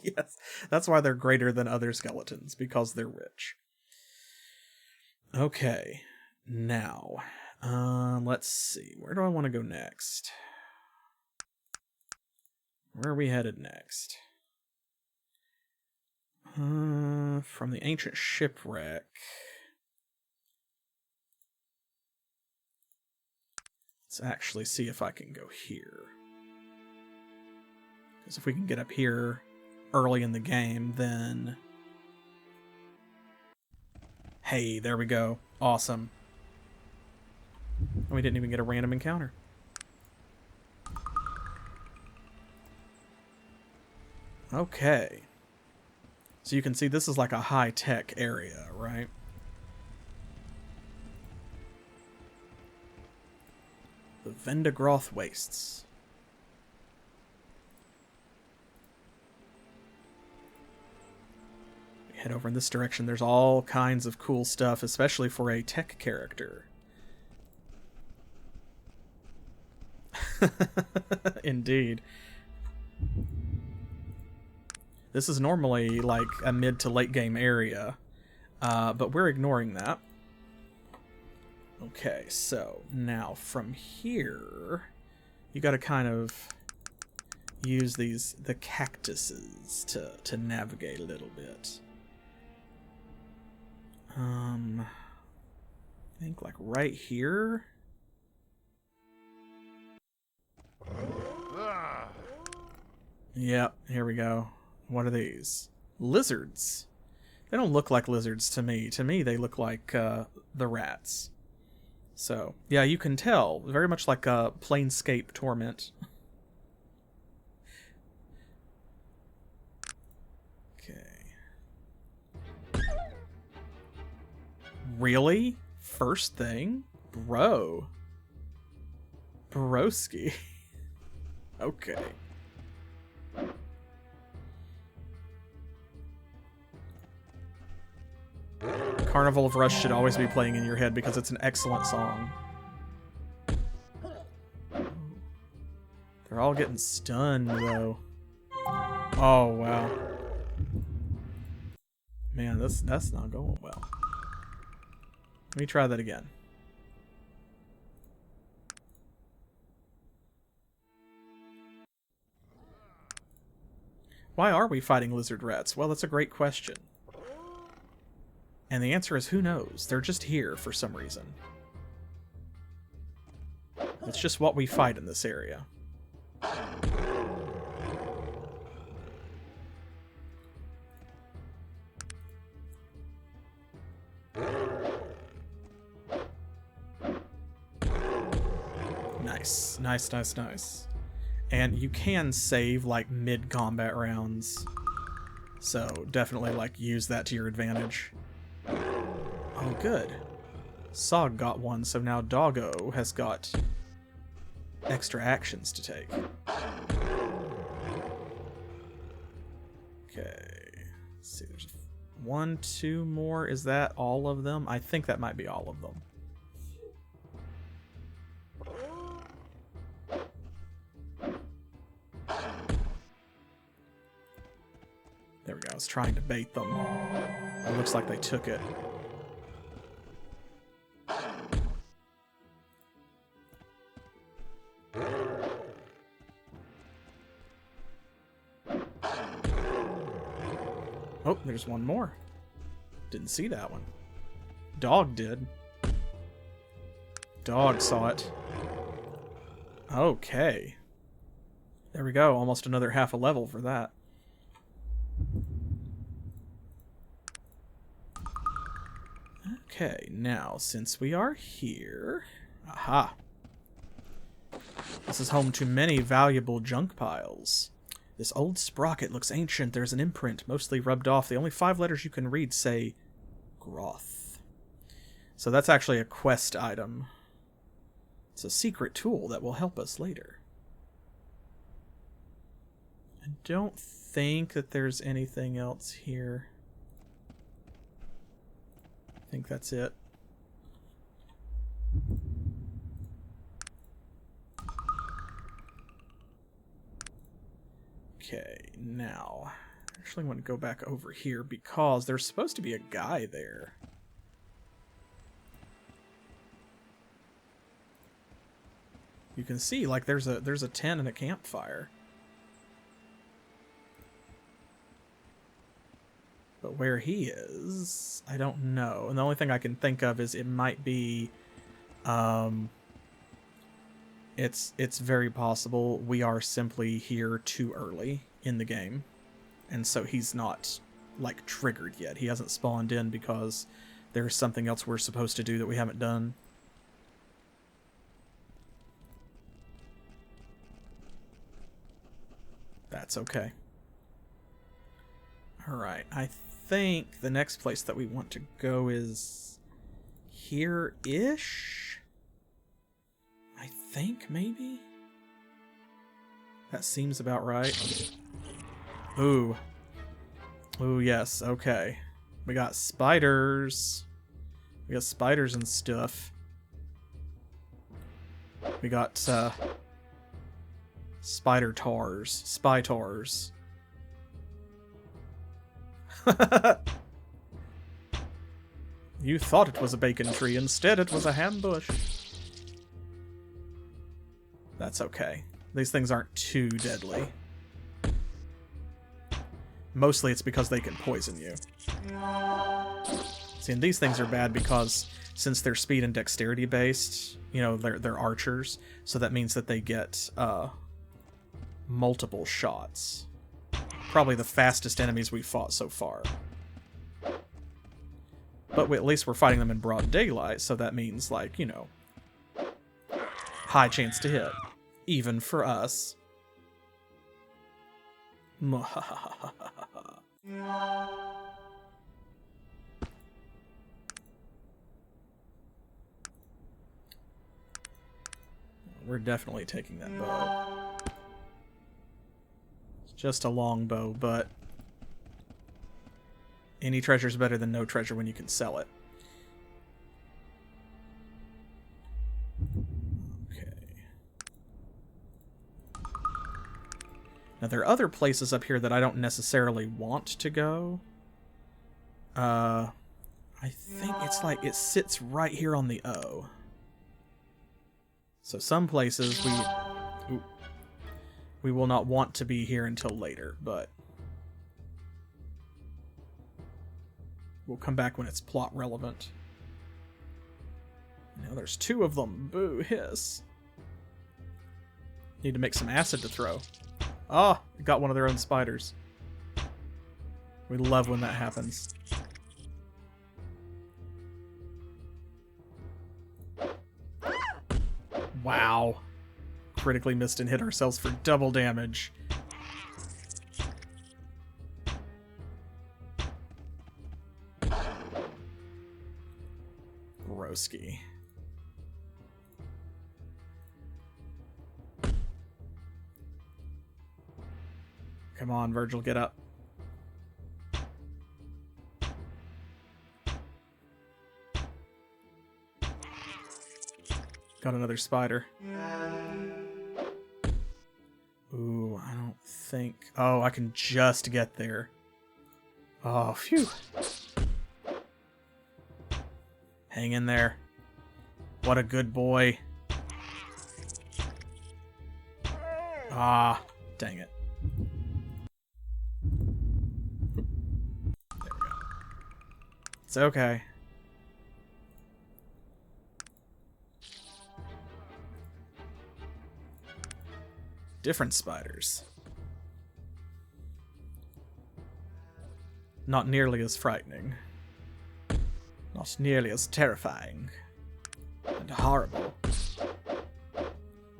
S1: Yes, that's why they're greater than other skeletons, because they're rich. Okay, now, let's see. Where do I want to go next? Where are we headed next? From the ancient shipwreck. Let's actually see if I can go here. Because if we can get up here early in the game, then... Hey, there we go. Awesome. And we didn't even get a random encounter. Okay. So you can see this is like a high-tech area, right? The Vendagroth Wastes. We head over in this direction. There's all kinds of cool stuff, especially for a tech character. Indeed. This is normally like a mid to late game area, but we're ignoring that. Okay, so now from here, you got to kind of use the cactuses to navigate a little bit. I think like right here. Yep, here we go. What are these? Lizards. They don't look like lizards to me. To me, they look like the rats. So, yeah, you can tell. Very much like a Planescape Torment. Okay. Really? First thing? Bro. Broski. Okay. Carnival of Rust should always be playing in your head because it's an excellent song. They're all getting stunned, though. Oh, wow. Man, that's not going well. Let me try that again. Why are we fighting lizard rats? Well, that's a great question. And the answer is, who knows? They're just here for some reason. It's just what we fight in this area. Nice. Nice, nice, nice. And you can save, like, mid-combat rounds. So, definitely, like, use that to your advantage. Oh, good. Sog got one, so now Doggo has got extra actions to take. Okay. Let's see, there's 1, 2 more. Is that all of them? I think that might be all of them. There we go. I was trying to bait them. It looks like they took it. Oh, there's one more. Didn't see that one. Dog did. Dog saw it. Okay. There we go. Almost another half a level for that. Okay, now, since we are here... Aha! This is home to many valuable junk piles. This old sprocket looks ancient. There's an imprint, mostly rubbed off. The only 5 letters you can read say... Groth. So that's actually a quest item. It's a secret tool that will help us later. I don't think that there's anything else here. I think that's it. Okay, now, I actually want to go back over here because there's supposed to be a guy there. You can see, like, there's a tent and a campfire. But where he is, I don't know. And the only thing I can think of is it might be, it's very possible we are simply here too early in the game. And so he's not, like, triggered yet. He hasn't spawned in because there's something else we're supposed to do that we haven't done. That's okay. Alright, I think the next place that we want to go is here-ish? I think, maybe? That seems about right. Ooh. Ooh, yes, okay. We got spiders. We got spiders and stuff. We got, spider tars. Spy tars. You thought it was a bacon tree. Instead, it was a ham bush. That's okay. These things aren't too deadly. Mostly it's because they can poison you. See, and these things are bad because since they're speed and dexterity based, you know, they're archers, so that means that they get multiple shots. Probably the fastest enemies we've fought so far. But at least we're fighting them in broad daylight, so that means, like, you know, high chance to hit. Even for us. We're definitely taking that bow. It's just a long bow, but any treasure's better than no treasure when you can sell it. Okay. Now there are other places up here that I don't necessarily want to go. I think it's like it sits right here on the O. So some places we will not want to be here until later, but we'll come back when it's plot relevant. Now there's 2 of them. Boo, hiss. Need to make some acid to throw. Ah, oh, got one of their own spiders. We love when that happens. Wow. critically missed and hit ourselves for double damage. Broski. Come on, Virgil, get up. Got another spider. Ooh, I don't think... Oh, I can just get there. Oh, phew. Hang in there. What a good boy. Ah, dang it. There we go. It's okay. Different spiders. Not nearly as frightening. Not nearly as terrifying. And horrible.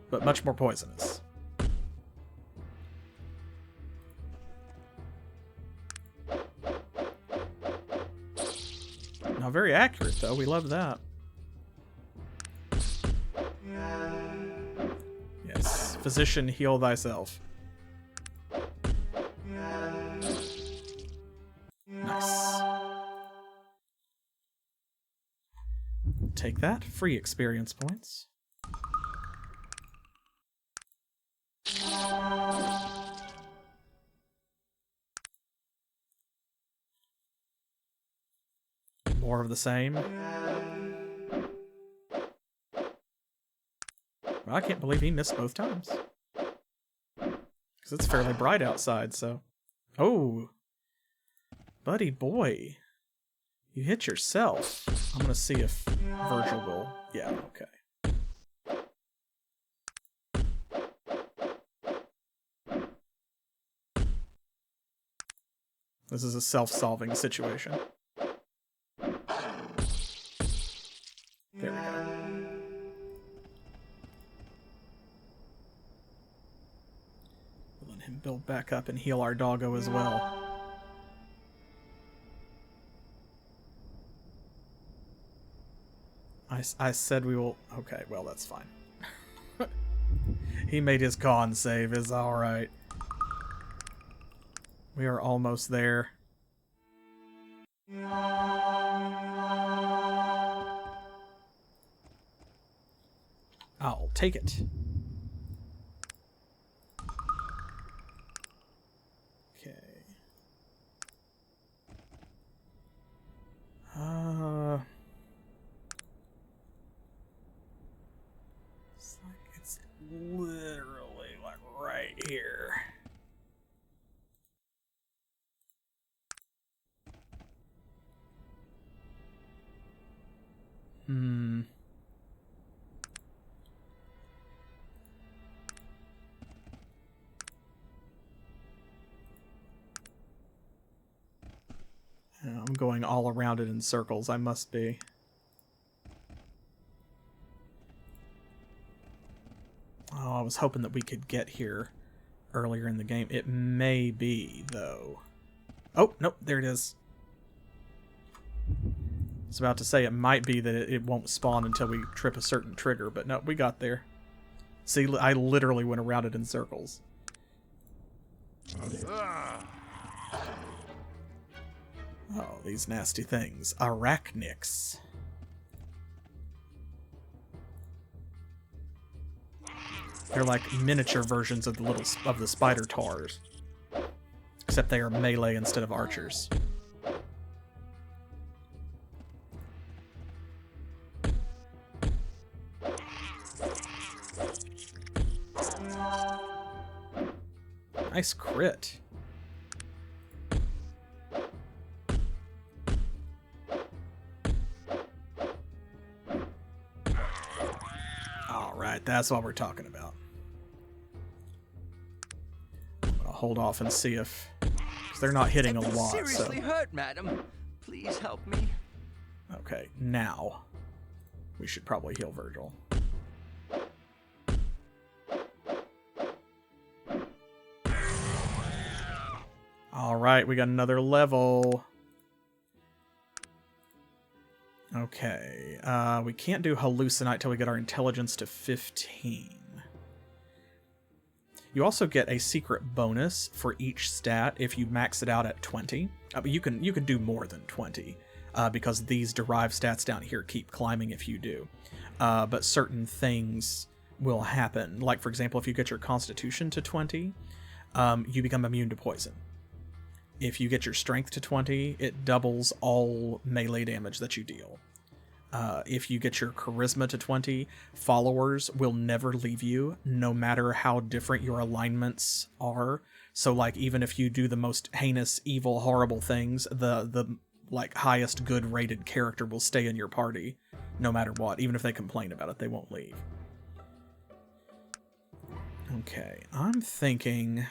S1: But much more poisonous. Now, very accurate, though. We love that. Yes. Physician, heal thyself. Nice. Take that. Free experience points. More of the same. Well, I can't believe he missed both times. Because it's fairly bright outside, so... Oh! Buddy boy. You hit yourself. I'm gonna see if Virgil will... Yeah, okay. This is a self-solving situation. There we go. We'll let him build back up and heal our doggo as well. I said we will... Okay, well, that's fine. He made his con save. It's alright. We are almost there. I'll take it. Okay. It's literally like right here. I'm going all around it in circles. I must be. Oh, I was hoping that we could get here earlier in the game. It may be, though. Oh, nope, there it is. I was about to say it might be that it won't spawn until we trip a certain trigger, but no, we got there. See, I literally went around it in circles. Oh, these nasty things. Arachnics. They're like miniature versions of the spider tars. Except they are melee instead of archers. Nice crit. Alright, that's what we're talking about. I'm gonna hold off and see if... Because they're not hitting a lot, so...
S4: Seriously hurt, madam. Please help me.
S1: Okay, now we should probably heal Virgil. Alright, we got another level. Okay, we can't do hallucinate till we get our intelligence to 15. You also get a secret bonus for each stat if you max it out at 20. But you can do more than 20, because these derived stats down here keep climbing if you do. But certain things will happen. Like, for example, if you get your constitution to 20, you become immune to poison. If you get your strength to 20, it doubles all melee damage that you deal. If you get your charisma to 20, followers will never leave you, no matter how different your alignments are. So, like, even if you do the most heinous, evil, horrible things, the like highest good rated character will stay in your party, no matter what. Even if they complain about it, they won't leave. Okay, I'm thinking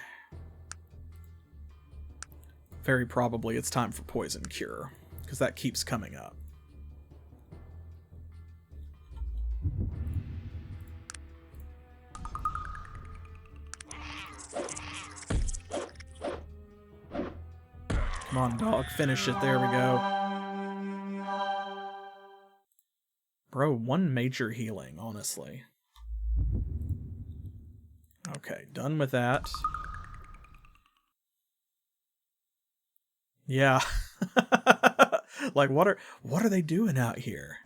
S1: very probably it's time for Poison Cure, because that keeps coming up. Come on, dog, finish it. There we go. Bro, one major healing, honestly. Okay, done with that. Yeah. Like, what are they doing out here?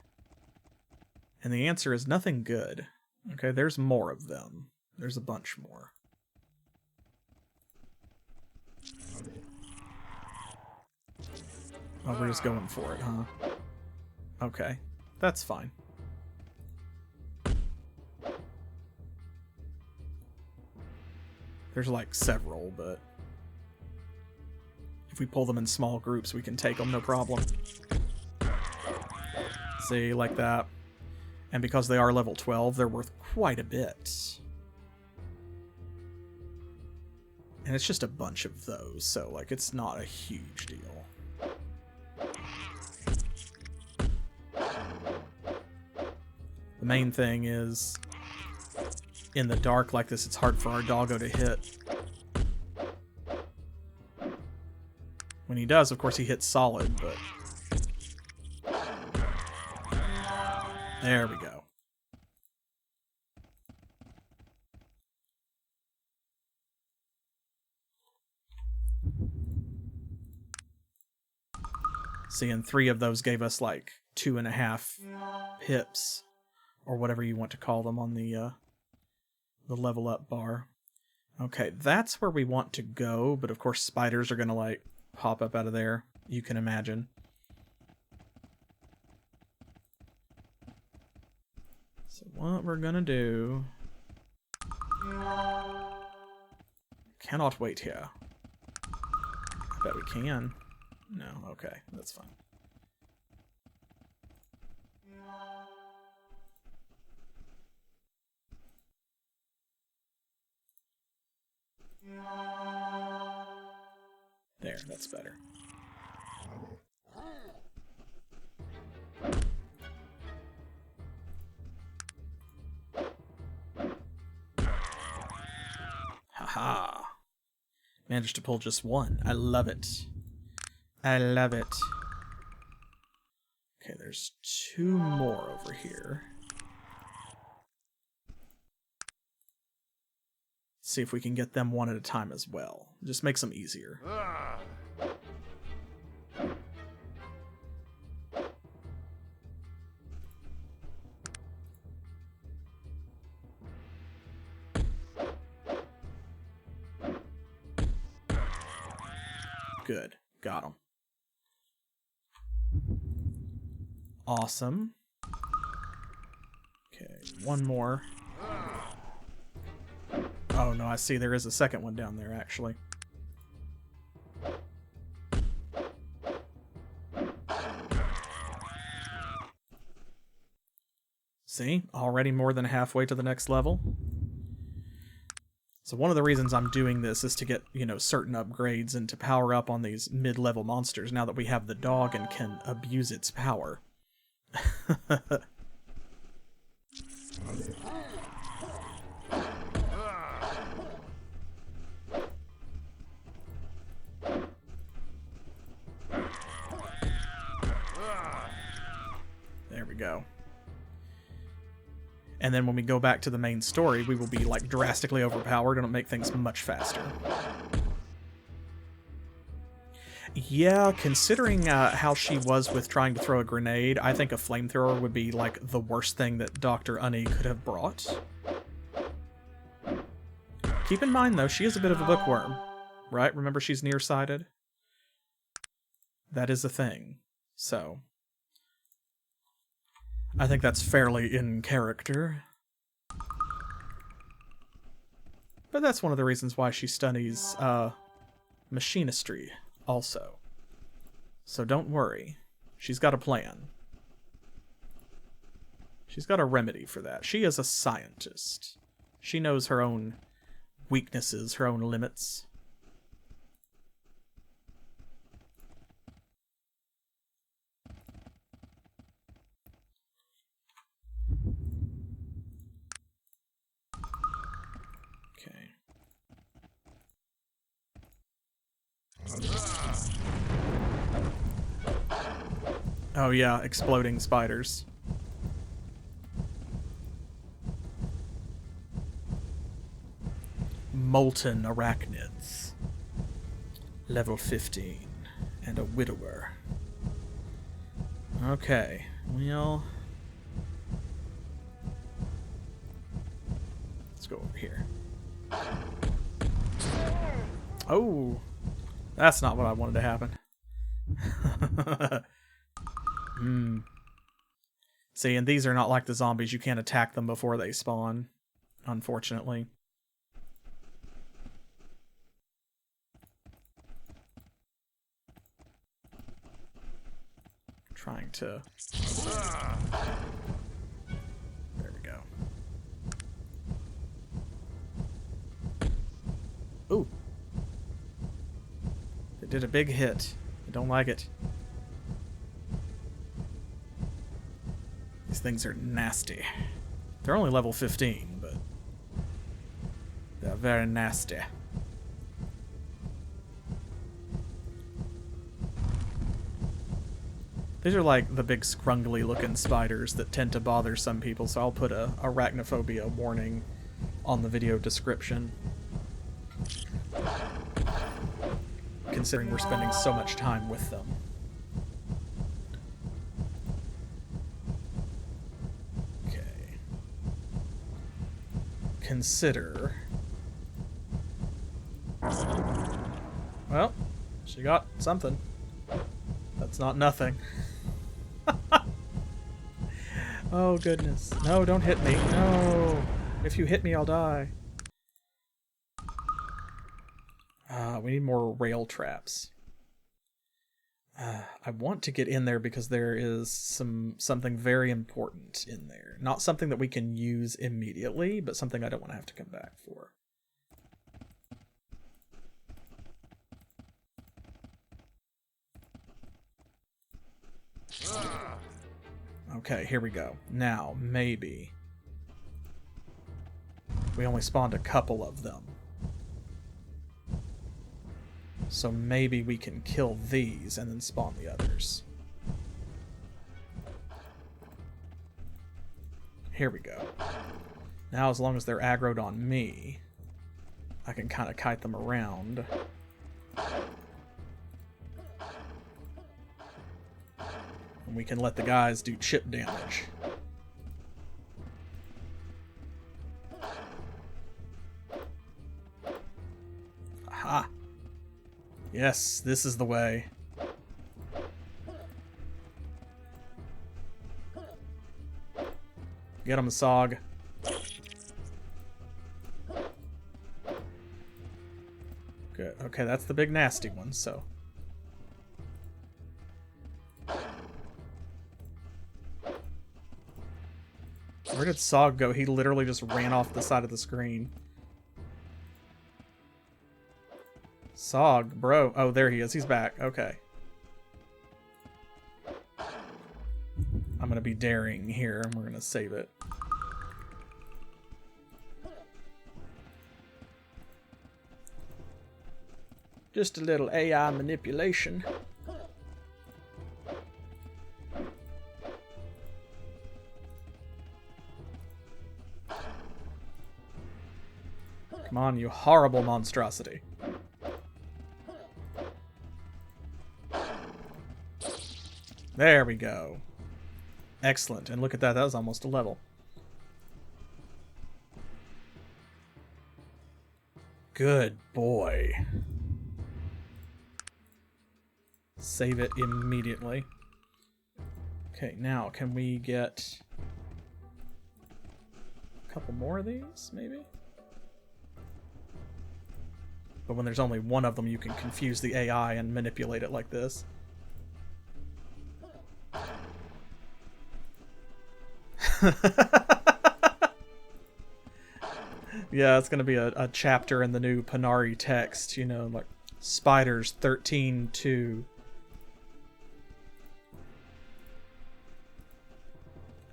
S1: And the answer is nothing good. Okay, there's more of them. There's a bunch more. Oh, we're just going for it, huh? Okay, that's fine. There's like several, but if we pull them in small groups, we can take them, no problem. See, like that. And because they are level 12, they're worth quite a bit. And it's just a bunch of those, so, like, it's not a huge deal. The main thing is, in the dark like this, it's hard for our doggo to hit. When he does, of course, he hits solid, but... There we go. See, and 3 of those gave us like 2.5 pips, or whatever you want to call them on the level up bar. Okay, that's where we want to go, but of course spiders are gonna like pop up out of there, you can imagine. So what we're gonna do... Cannot wait here. I bet we can. No, okay, that's fine. There, that's better. Haha. Managed to pull just one. I love it. I love it. Okay, there's 2 more over here. See if we can get them one at a time as well. Just makes them easier. Good. Got him. Awesome. Okay, one more. Oh no, I see there is a second one down there, actually. See? Already more than halfway to the next level. So one of the reasons I'm doing this is to get, you know, certain upgrades and to power up on these mid-level monsters now that we have the dog and can abuse its power. we go. And then when we go back to the main story, we will be like drastically overpowered and it'll make things much faster. Yeah, considering how she was with trying to throw a grenade, I think a flamethrower would be like the worst thing that Dr. Unni could have brought. Keep in mind though, she is a bit of a bookworm, right? Remember she's nearsighted? That is a thing. So I think that's fairly in character. But that's one of the reasons why she studies machinistry also. So don't worry. She's got a plan. She's got a remedy for that. She is a scientist. She knows her own weaknesses, her own limits. Oh yeah, exploding spiders. Molten arachnids. Level 15. And a widower. Okay, well... let's go over here. Oh! That's not what I wanted to happen. See, and these are not like the zombies. You can't attack them before they spawn, unfortunately. Trying to... there we go. Ooh. It did a big hit. I don't like it. These things are nasty. They're only level 15, but they're very nasty. These are like the big scrungly looking spiders that tend to bother some people, so I'll put a arachnophobia warning on the video description. Considering we're spending so much time with them. Consider. Well, she got something. That's not nothing. Oh goodness. No, don't hit me. No. If you hit me, I'll die. We need more rail traps. I want to get in there because there is something very important in there. Not something that we can use immediately, but something I don't want to have to come back for. Okay, here we go. Now, maybe. We only spawned a couple of them. So maybe we can kill these and then spawn the others. Here we go. Now as long as they're aggroed on me, I can kind of kite them around. And we can let the guys do chip damage. Aha! Yes, this is the way. Get him, Sog. Good. Okay, that's the big nasty one, so. Where did Sog go? He literally just ran off the side of the screen. Sog, bro. Oh, there he is. He's back. Okay. I'm going to be daring here, and we're going to save it. Just a little AI manipulation. Come on, you horrible monstrosity. There we go. Excellent. And look at that. That was almost a level. Good boy. Save it immediately. Okay, now can we get a couple more of these, maybe? But when there's only one of them, you can confuse the AI and manipulate it like this. Yeah, it's gonna be a chapter in the new Panari text, you know, like spiders 13:2.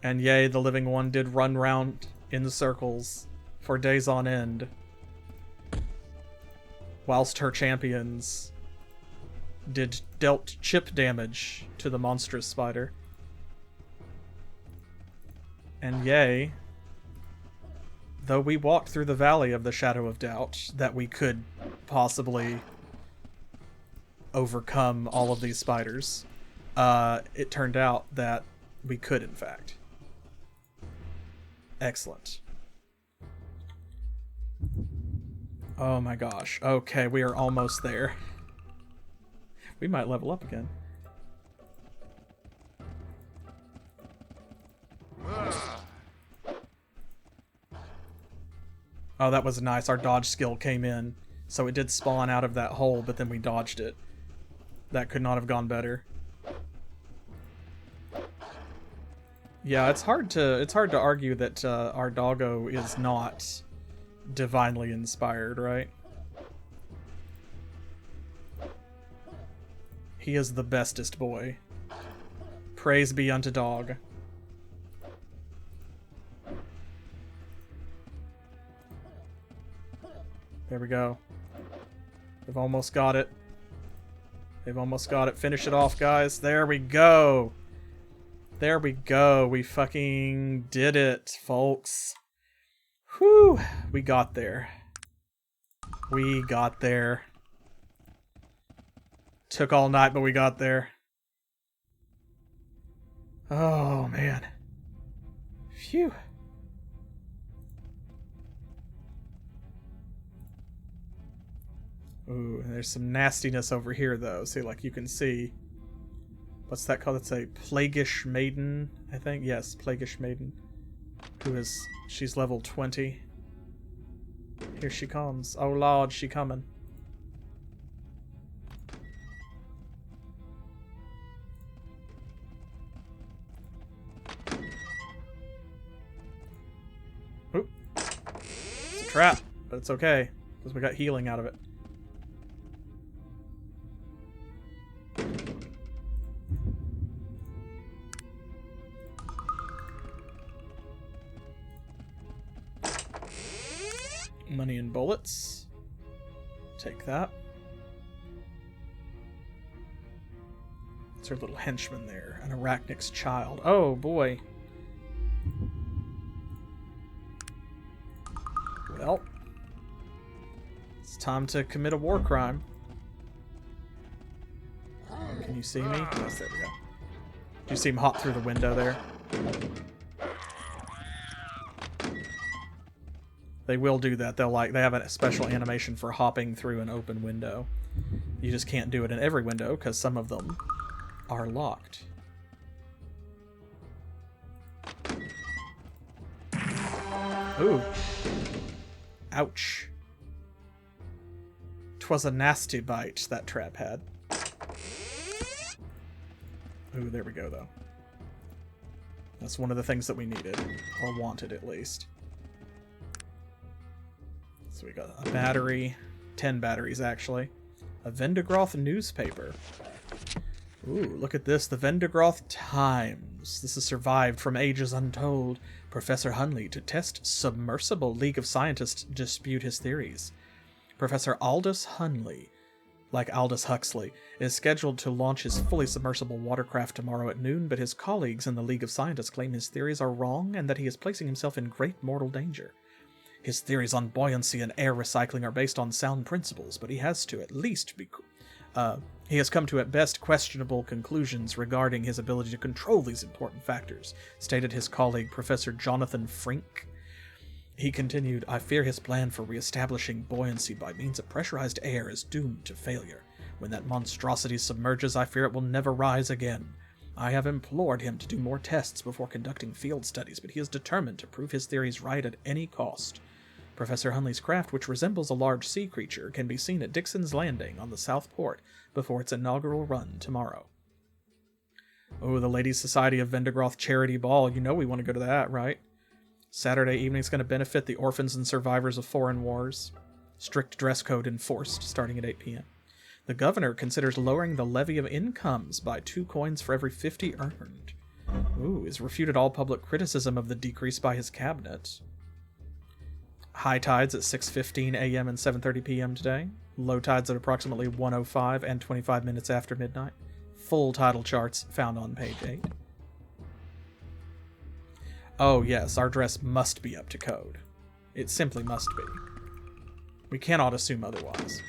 S1: And yea, the living one did run round in circles for days on end, whilst her champions dealt chip damage to the monstrous spider. And yea, though we walked through the valley of the shadow of doubt that we could possibly overcome all of these spiders, it turned out that we could, in fact. Excellent. Oh my gosh. Okay, we are almost there. We might level up again. Oh, that was nice. Our dodge skill came in. So it did spawn out of that hole, but then we dodged it. That could not have gone better. Yeah, it's hard to argue that our doggo is not divinely inspired, right? He is the bestest boy. Praise be unto dog. There we go. They've almost got it. They've almost got it. Finish it off, guys. There we go. There we go. We fucking did it, folks. Whew. We got there. We got there. Took all night, but we got there. Oh, man. Phew. Ooh, there's some nastiness over here, though. See, like, you can see... What's that called? It's a Plaguish Maiden, I think. Yes, Plaguish Maiden. She's level 20. Here she comes. Oh, Lord, she coming. Oop. It's a trap, but it's okay, because we got healing out of it. Money and bullets. Take that. It's her little henchman there. An Arachnix child. Oh, boy. Well. It's time to commit a war crime. Can you see me? Yes, there we go. Do you see him hop through the window there? They will do that. They have a special animation for hopping through an open window. You just can't do it in every window because some of them are locked. Ooh. Ouch. 'Twas a nasty bite that trap had. Ooh, there we go, though. That's one of the things that we needed. Or wanted, at least. So we got a battery. 10 batteries, actually. A Vendigroth newspaper. Ooh, look at this. The Vendigroth Times. This has survived from ages untold. Professor Unni to test submersible. League of Scientists dispute his theories. Professor Aldous Unni, like Aldous Huxley, is scheduled to launch his fully submersible watercraft tomorrow at noon, but his colleagues in the League of Scientists claim his theories are wrong and that he is placing himself in great mortal danger. His theories on buoyancy and air recycling are based on sound principles, but he has come to at best questionable conclusions regarding his ability to control these important factors, stated his colleague Professor Jonathan Frink. He continued, I fear his plan for re-establishing buoyancy by means of pressurized air is doomed to failure. When that monstrosity submerges, I fear it will never rise again. I have implored him to do more tests before conducting field studies, but he is determined to prove his theories right at any cost. Professor Hunley's craft, which resembles a large sea creature, can be seen at Dixon's Landing on the South Port before its inaugural run tomorrow. Oh, the Ladies' Society of Vendigroth Charity Ball. You know we want to go to that, right? Saturday evening is going to benefit the orphans and survivors of foreign wars. Strict dress code enforced, starting at 8 p.m. The governor considers lowering the levy of incomes by 2 coins for every 50 earned. Ooh, has refuted all public criticism of the decrease by his cabinet. High tides at 6:15 a.m. and 7:30 p.m. today. Low tides at approximately 1:05 and 25 minutes after midnight. Full tidal charts found on page 8. Oh yes, our dress must be up to code. It simply must be. We cannot assume otherwise.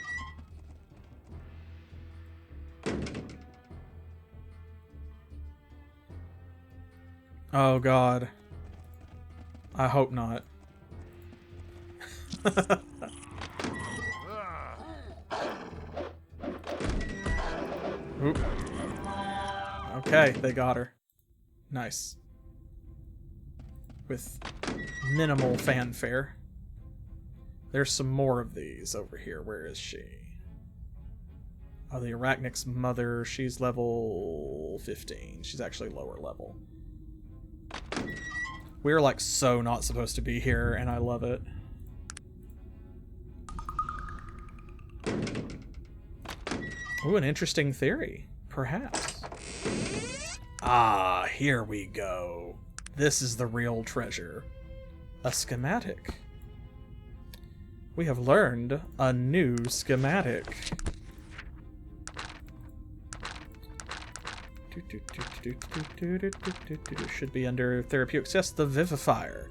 S1: Oh god. I hope not. Oop. Okay, they got her. Nice. With minimal fanfare. There's some more of these over here. Where is she? Oh, the Arachnic's mother. She's level 15. She's actually lower level. We're like so not supposed to be here, and I love it. Ooh, an interesting theory. Perhaps. Ah, here we go. This is the real treasure. A schematic. We have learned a new schematic. Should be under therapeutics. Yes, the Vivifier.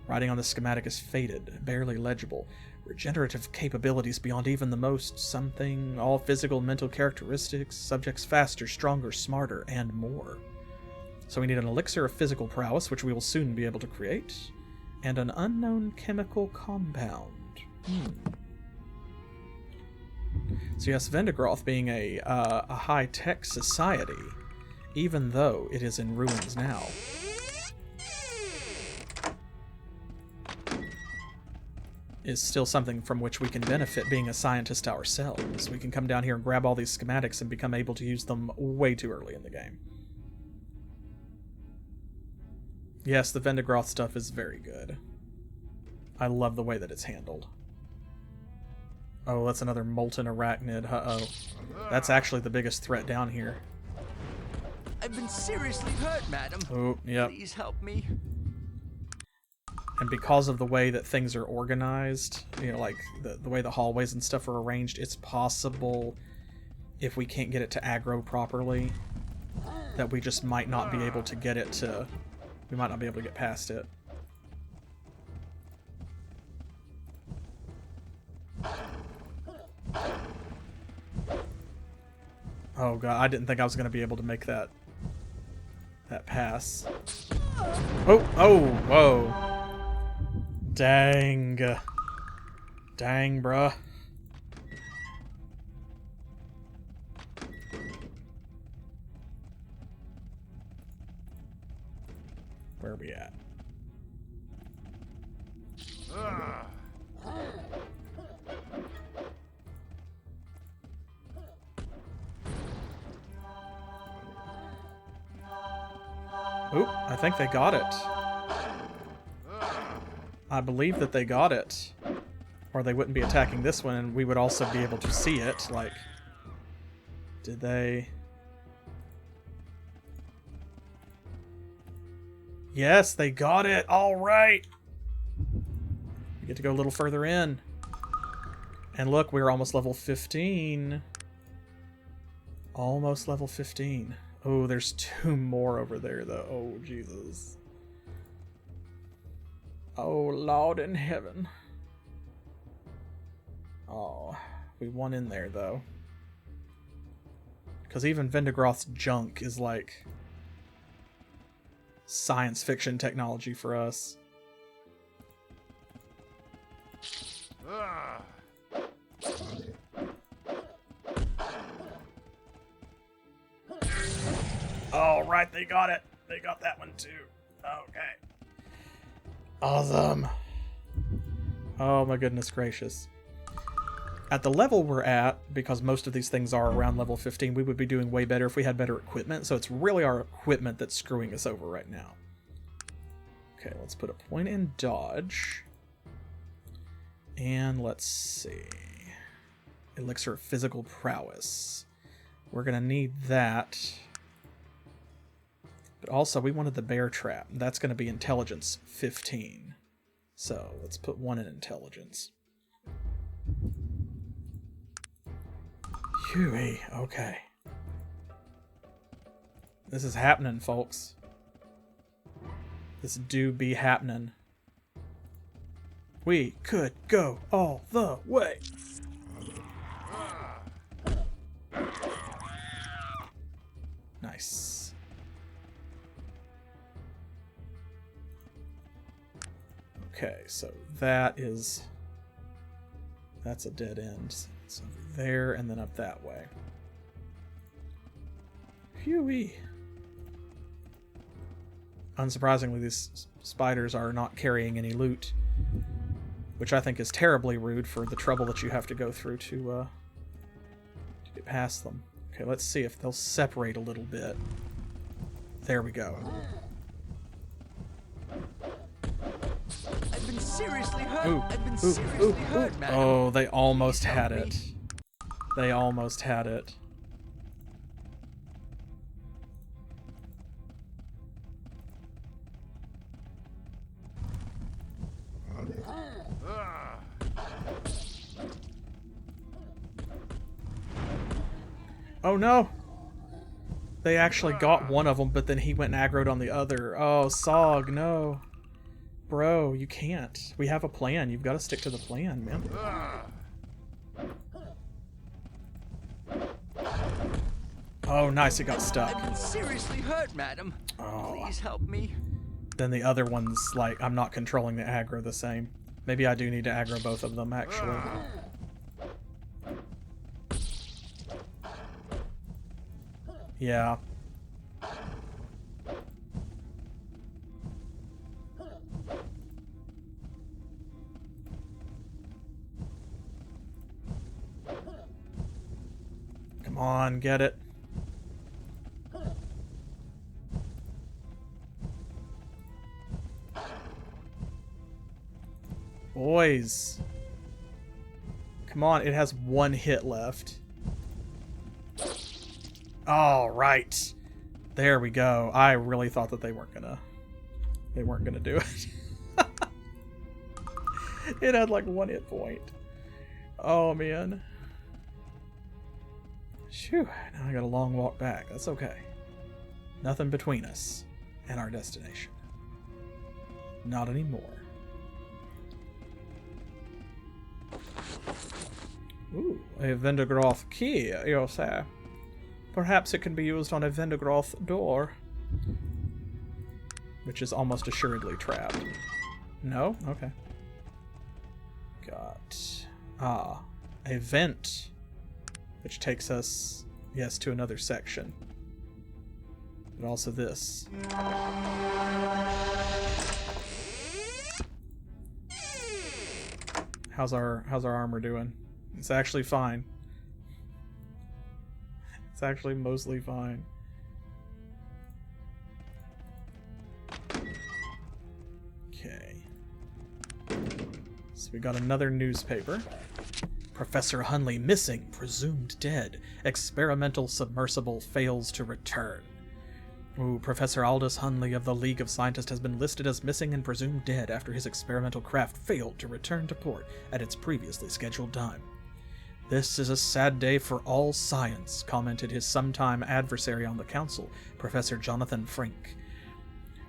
S1: Writing on the schematic is faded, barely legible. Regenerative capabilities beyond even the most something, all physical and mental characteristics, subjects faster, stronger, smarter, and more. So we need an elixir of physical prowess, which we will soon be able to create, and an unknown chemical compound. So yes, Vendigroth being a high-tech society, even though it is in ruins now. Is still something from which we can benefit being a scientist ourselves. We can come down here and grab all these schematics and become able to use them way too early in the game. Yes, the Vendigroth stuff is very good. I love the way that it's handled. Oh, that's another molten arachnid. Uh-oh. That's actually the biggest threat down here.
S4: I've been seriously hurt, madam.
S1: Oh, yep.
S4: Please help me.
S1: And because of the way that things are organized, you know, like the way the hallways and stuff are arranged, it's possible, if we can't get it to aggro properly, that we just might not be able to get it to... We might not be able to get past it. Oh god, I didn't think I was going to be able to make that pass. Oh, whoa. Dang. Dang, bruh. Where are we at? Oop, I think they got it. I believe that they got it. Or they wouldn't be attacking this one, and we would also be able to see it. Like, did they... Yes, they got it! Alright! We get to go a little further in. And look, we're almost level 15. Almost level 15. Oh, there's 2 more over there, though. Oh, Jesus. Oh, Lord in heaven. Oh, we won in there, though. Because even Vendigroth's junk is like science fiction technology for us. Oh, right, they got it. They got that one too. Okay. Awesome. Oh my goodness gracious. At the level we're at, because most of these things are around level 15, we would be doing way better if we had better equipment, so it's really our equipment that's screwing us over right now. Okay, let's put a point in dodge. And let's see. Elixir of physical prowess. We're gonna need that. But also, we wanted the bear trap. That's gonna be intelligence 15. So, let's put one in intelligence. Phew, okay. This is happening, folks. This do be happening. We could go all the way. Nice. Okay, so that's a dead end. It's over there and then up that way. Phew-wee. Unsurprisingly, these spiders are not carrying any loot, which I think is terribly rude for the trouble that you have to go through to get past them. Okay, let's see if they'll separate a little bit. There we go.
S4: I've been seriously hurt.
S1: Ooh,
S4: I've been
S1: ooh,
S4: seriously
S1: ooh,
S4: hurt,
S1: ooh.
S4: madam.
S1: Oh, they almost
S4: Please
S1: had
S4: help
S1: it.
S4: me.
S1: They almost had it. Oh no! They actually got one of them, but then he went and aggroed on the other. Oh, Sog, no. Bro, you can't. We have a plan. You've got to stick to the plan, man. Oh, nice. It got stuck.
S4: I've been seriously hurt, madam.
S1: Oh.
S4: Please help me.
S1: Then the other one's like, I'm not controlling the aggro the same. Maybe I do need to aggro both of them, actually. Yeah. Come on, get it. Boys. Come on, it has one hit left. All right. There we go. I really thought that they weren't gonna do it. It had like one hit point. Oh man. Phew, now I got a long walk back. That's okay. Nothing between us and our destination. Not anymore. Ooh, a Vendigroth key, you say. Perhaps it can be used on a Vendigroth door. Which is almost assuredly trapped. No? Okay. Got... a vent. Which takes us, yes, to another section. But also this. How's our armor doing? It's actually fine. It's actually mostly fine. Okay. So we got another newspaper. Professor Unni missing, presumed dead. Experimental submersible fails to return. Ooh, Professor Aldous Unni of the League of Scientists has been listed as missing and presumed dead after his experimental craft failed to return to port at its previously scheduled time. This is a sad day for all science, commented his sometime adversary on the council, Professor Jonathan Frink.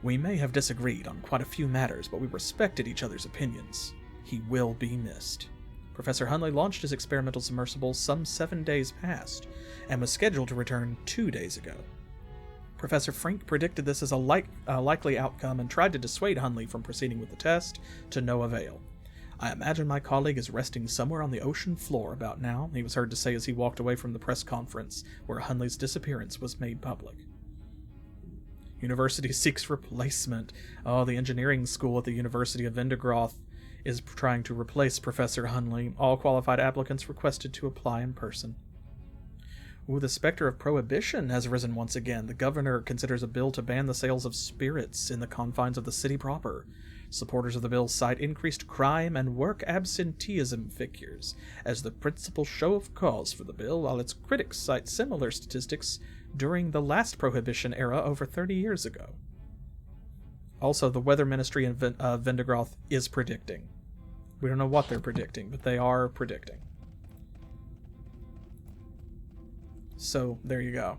S1: We may have disagreed on quite a few matters, but we respected each other's opinions. He will be missed. Professor Hunley launched his experimental submersible some 7 days past, and was scheduled to return 2 days ago. Professor Frink predicted this as a likely outcome and tried to dissuade Hunley from proceeding with the test, to no avail. I imagine my colleague is resting somewhere on the ocean floor about now, he was heard to say as he walked away from the press conference, where Hunley's disappearance was made public. University seeks replacement. Oh, the engineering school at the University of Vendigroth is trying to replace Professor Hunley. All qualified applicants requested to apply in person. Ooh, the specter of prohibition has risen once again. The governor considers a bill to ban the sales of spirits in the confines of the city proper. Supporters of the bill cite increased crime and work absenteeism figures as the principal show of cause for the bill, while its critics cite similar statistics during the last prohibition era over 30 years ago. Also, the Weather Ministry in Vendigroth is predicting. We don't know what they're predicting, but they are predicting. So, there you go.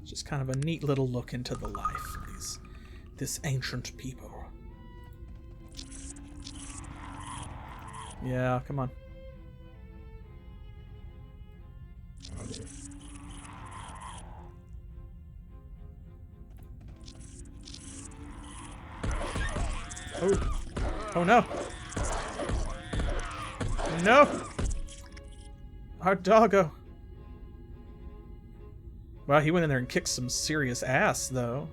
S1: It's just kind of a neat little look into the life of this ancient people. Yeah, come on. Oh. Oh no. No! Our doggo. Wow, he went in there and kicked some serious ass, though.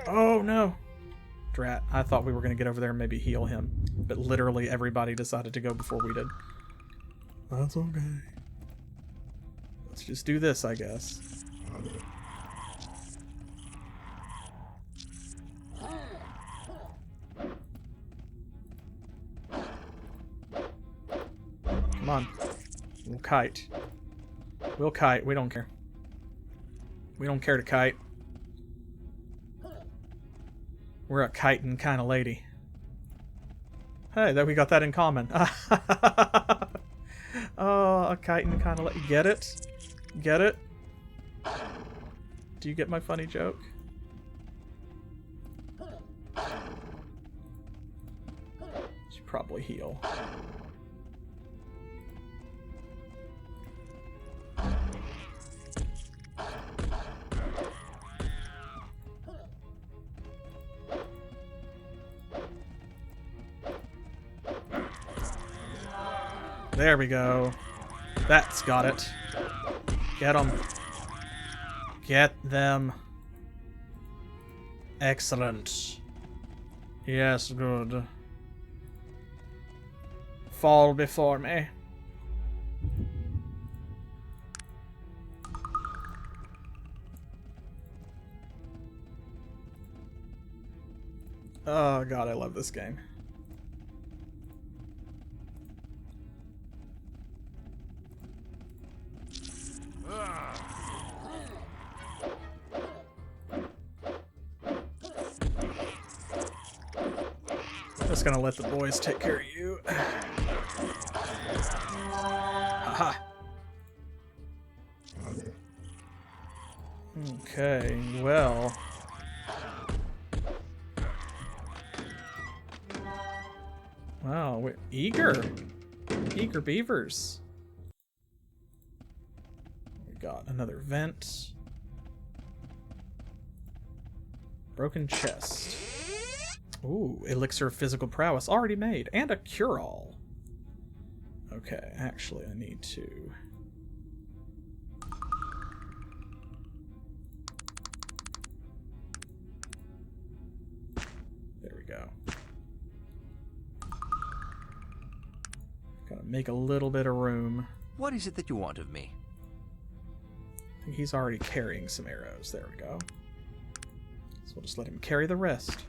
S1: Oh no! Drat, I thought we were going to get over there and maybe heal him. But literally everybody decided to go before we did. That's okay. Let's just do this, I guess. Come on. We'll kite. We'll kite. We don't care. We don't care to kite. We're a kiting kind of lady. Hey, there we got that in common. Oh, a kiting kind of lady. Get it? Get it? Do you get my funny joke? Should probably heal. There we go. That's got it. Get them. Get them. Excellent. Yes, good. Fall before me. Oh god, I love this game. Just gonna let the boys take care of you. Haha. Okay, well. Wow, we're eager. Eager beavers. We got another vent. Broken chest. Ooh, elixir of physical prowess already made, and a cure-all. Okay, actually I need to... There we go. Gotta make a little bit of room.
S2: What is it that you want of me?
S1: I think he's already carrying some arrows. There we go. So we'll just let him carry the rest.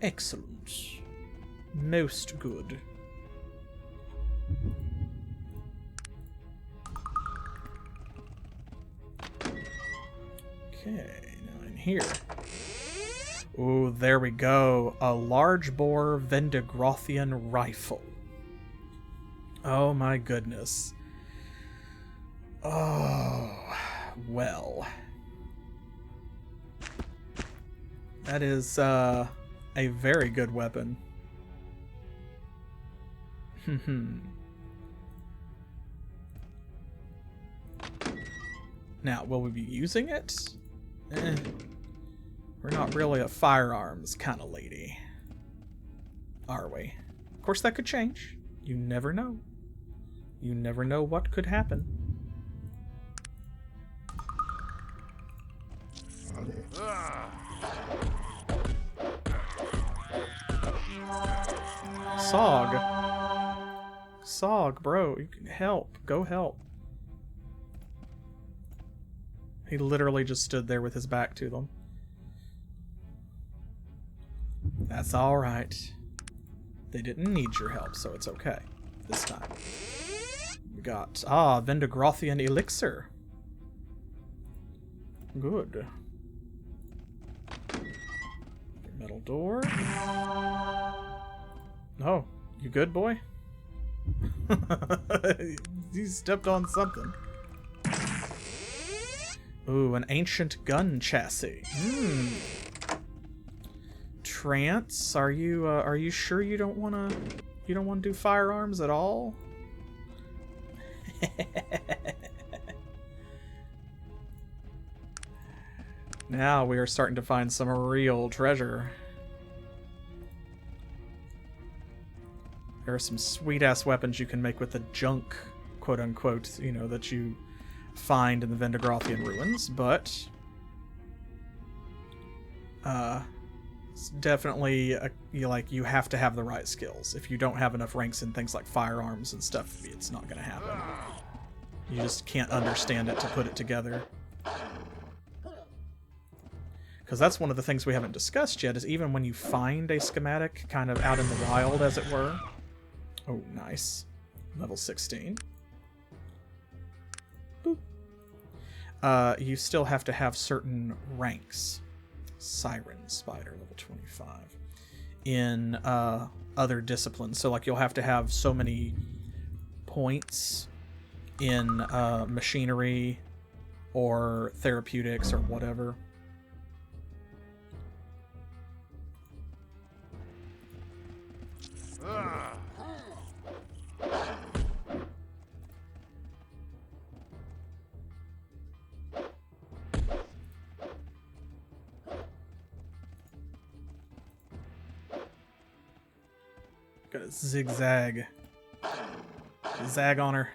S1: Excellent. Most good. Okay, now in here. Ooh, there we go. A large bore Vendigrothian rifle. Oh my goodness. Oh, well. That is a very good weapon. Now, will we be using it? We're not really a firearms kind of lady, are we? Of course, that could change. You never know. You never know what could happen. Sog, bro, you can help. Go help. He literally just stood there with his back to them. That's alright. They didn't need your help, so it's okay. This time. We got, Vendigrothian elixir. Good. Metal door. Oh, you good, boy? You stepped on something. Ooh, an ancient gun chassis. Trance, are you sure you don't wanna do firearms at all? Now we are starting to find some real treasure. There are some sweet-ass weapons you can make with the junk, quote-unquote, you know, that you find in the Vendigrothian ruins, but it's definitely you have to have the right skills. If you don't have enough ranks in things like firearms and stuff, it's not going to happen. You just can't understand it to put it together. Because that's one of the things we haven't discussed yet, is even when you find a schematic kind of out in the wild, as it were. Oh, nice. Level 16. Boop. You still have to have certain ranks. Siren Spider, level 25. In other disciplines. So, like, you'll have to have so many points in machinery or therapeutics or whatever. Got a zigzag. Zag on her.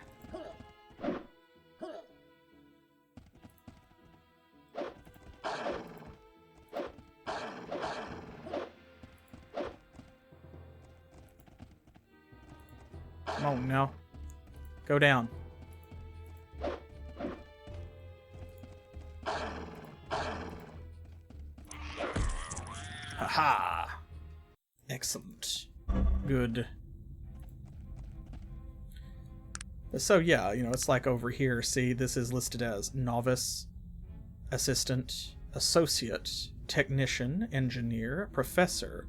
S1: Come on now. Go down. Haha. Excellent. Good. So yeah, you know, it's like over here, see, this is listed as novice, assistant, associate, technician, engineer, professor,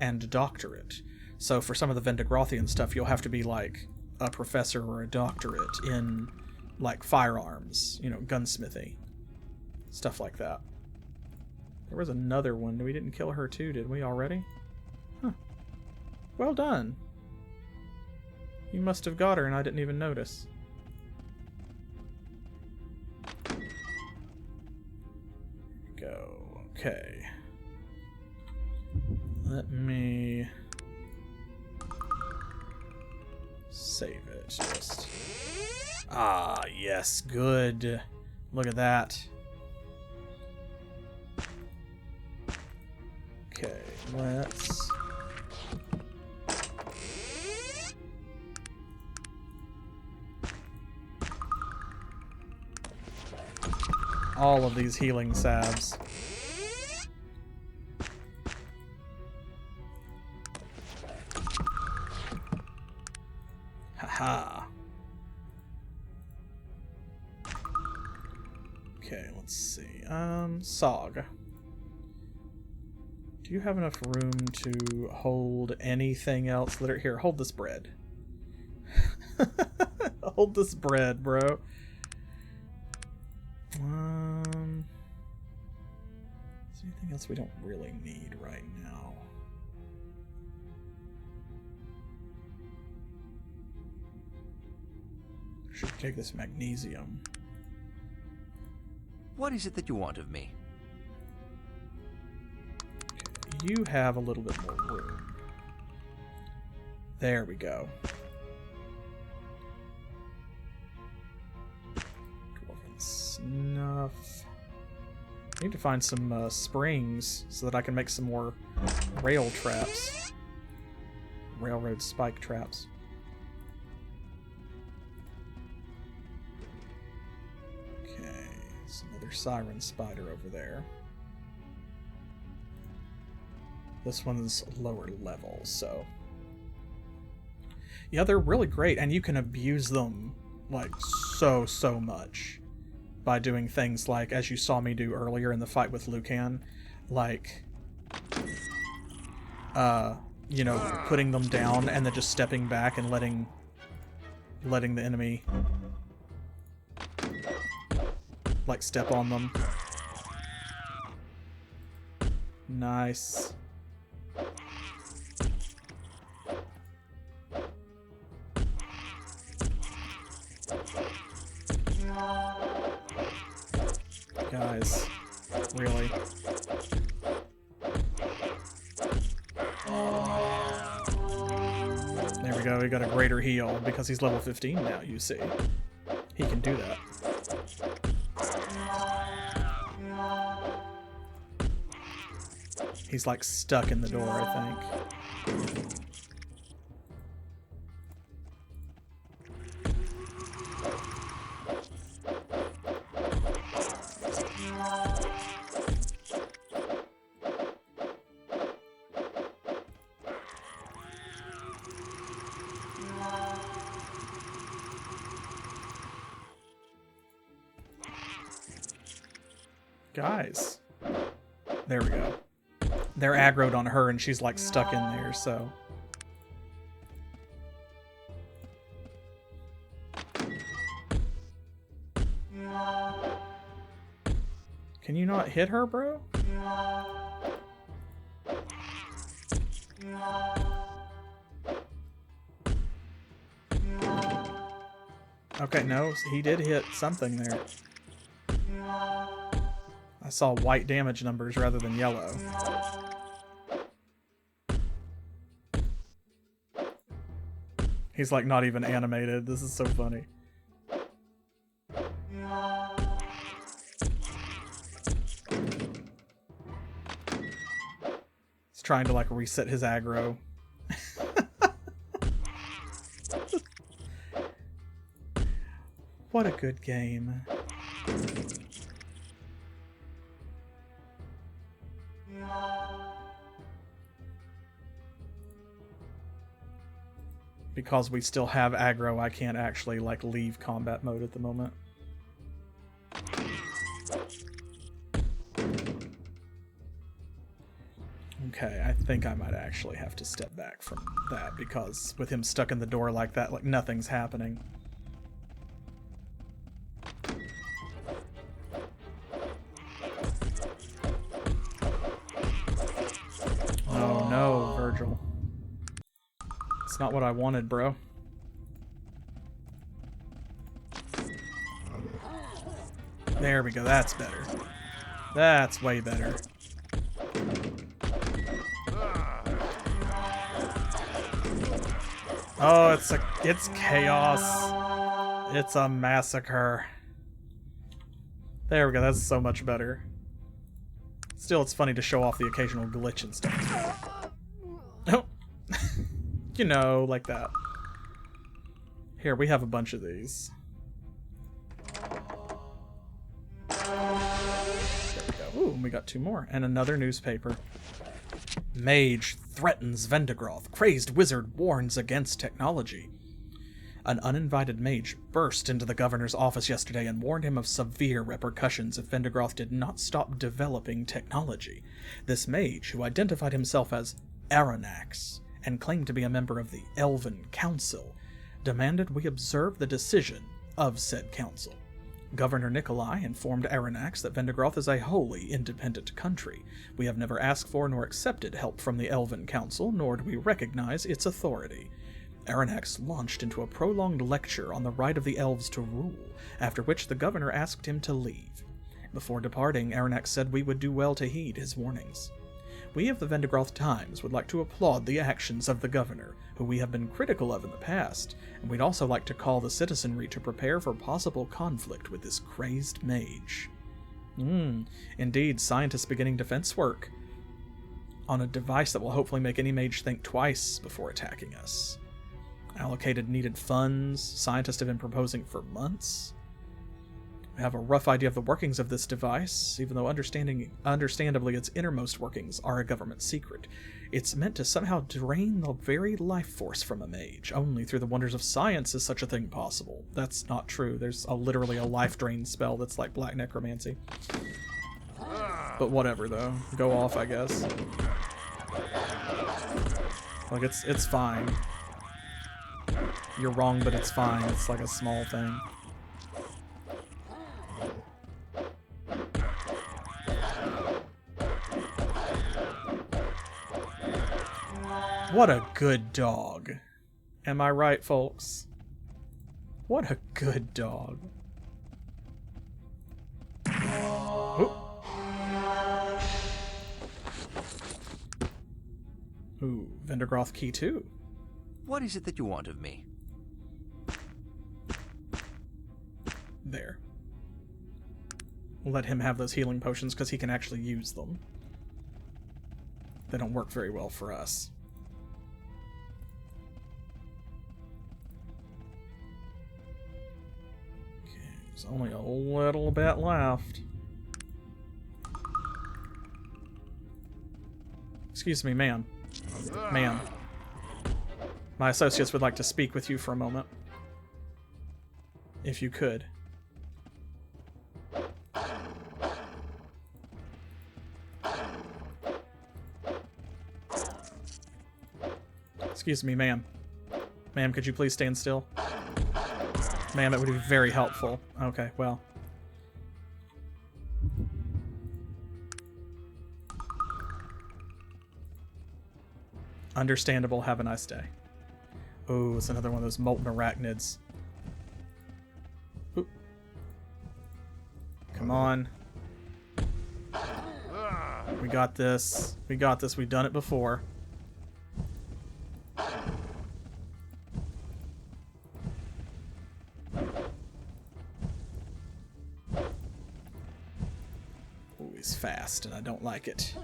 S1: and doctorate. So for some of the Vendigrothian stuff, you'll have to be like a professor or a doctorate in like firearms, you know, gunsmithy, stuff like that. There was another one. We didn't kill her too, did we already? Huh. Well done. You must have got her and I didn't even notice. Go. Okay. Let me save it. Just. Ah, yes, good. Look at that. Okay, let's. All of these healing salves. Haha. Okay, let's see. Sog. Do you have enough room to hold anything else that are here? Hold this bread. Hold this bread, bro. Is there anything else we don't really need right now? Should take this magnesium.
S2: What is it that you want of me?
S1: You have a little bit more room. There we go. Dwarven snuff. I need to find some springs so that I can make some more rail traps. Railroad spike traps. Okay, there's another siren spider over there. This one's lower level, so... Yeah, they're really great, and you can abuse them, like, so much by doing things like, as you saw me do earlier in the fight with Lucan, like, you know, putting them down and then just stepping back and letting the enemy, like, step on them. Nice. Guys, really? There we go, he got a greater heal because he's level 15 now, you see. He can do that. He's like stuck in the door, I think. Guys. There we go. They're aggroed on her and she's like stuck in there, so... Can you not hit her, bro? Okay, no, he did hit something there. I saw white damage numbers rather than yellow. He's like not even animated. This is so funny. He's trying to like reset his aggro. What a good game. Because we still have aggro, I can't actually like leave combat mode at the moment. Okay, I think I might actually have to step back from that because with him stuck in the door like that, like nothing's happening. Oh no, Virgil. It's not what I wanted, bro. There we go, that's better. That's way better. Oh, it's chaos. It's a massacre. There we go, that's so much better. Still, it's funny to show off the occasional glitch and stuff. Oh. You know, like that. Here, we have a bunch of these. There we go. Ooh, and we got 2 more. And another newspaper. Mage threatens Vendigroth. Crazed wizard warns against technology. An uninvited mage burst into the governor's office yesterday and warned him of severe repercussions if Vendigroth did not stop developing technology. This mage, who identified himself as Aranax and claimed to be a member of the Elven Council, demanded we observe the decision of said council. Governor Nikolai informed Aranax that Vendigroth is a wholly independent country. We have never asked for nor accepted help from the Elven Council, nor do we recognize its authority. Aranax launched into a prolonged lecture on the right of the elves to rule, after which the governor asked him to leave. Before departing, Aranax said we would do well to heed his warnings. We of the Vendigroth Times would like to applaud the actions of the governor, who we have been critical of in the past, and we'd also like to call the citizenry to prepare for possible conflict with this crazed mage. Indeed, scientists beginning defense work on a device that will hopefully make any mage think twice before attacking us. Allocated needed funds, scientists have been proposing for months. We have a rough idea of the workings of this device, even though understandably its innermost workings are a government secret. It's meant to somehow drain the very life force from a mage. Only through the wonders of science is such a thing possible. That's not true. There's literally a life drain spell that's like black necromancy. But whatever, though. Go off, I guess. Like, it's fine. You're wrong, but it's fine. It's like a small thing. What a good dog. Am I right, folks? What a good dog. Oop. Ooh, Vendigroth Key 2.
S2: What is it that you want of me?
S1: There. Let him have those healing potions because he can actually use them. They don't work very well for us. There's only a little bit left. Excuse me, ma'am. Ma'am. My associates would like to speak with you for a moment. If you could. Excuse me, ma'am. Ma'am, could you please stand still? Ma'am, it would be very helpful. Okay, well. Understandable. Have a nice day. Oh, it's another one of those molten arachnids. Oop. Come on. We got this. We got this. We've done it before. He's fast, and I don't like it.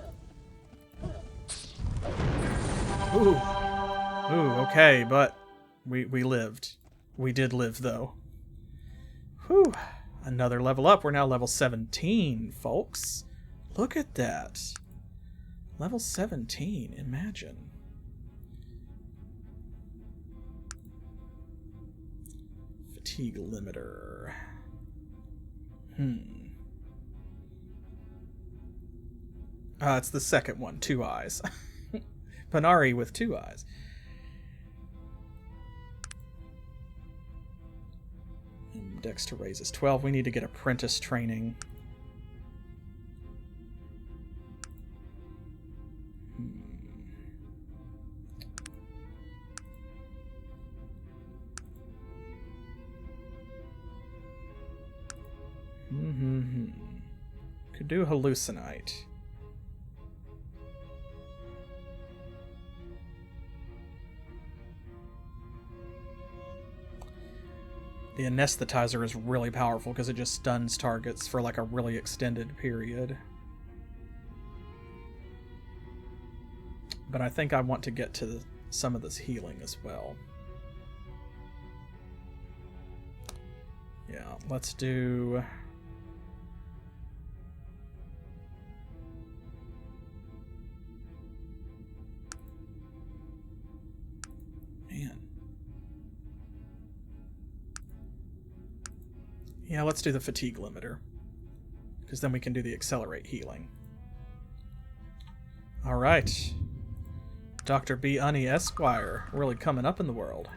S1: Ooh. Ooh, okay, but we lived. We did live, though. Whew. Another level up. We're now level 17, folks. Look at that. Level 17, imagine. Fatigue limiter. It's the second one, 2 eyes. Panari with 2 eyes. Dex to raise is 12. We need to get apprentice training. Could do hallucinite. The anesthetizer is really powerful because it just stuns targets for like a really extended period. But I think I want to get to some of this healing as well. Yeah, let's do... Man. Yeah, let's do the fatigue limiter, because then we can do the accelerate healing. Alright. Dr. B. Unni Esquire, really coming up in the world.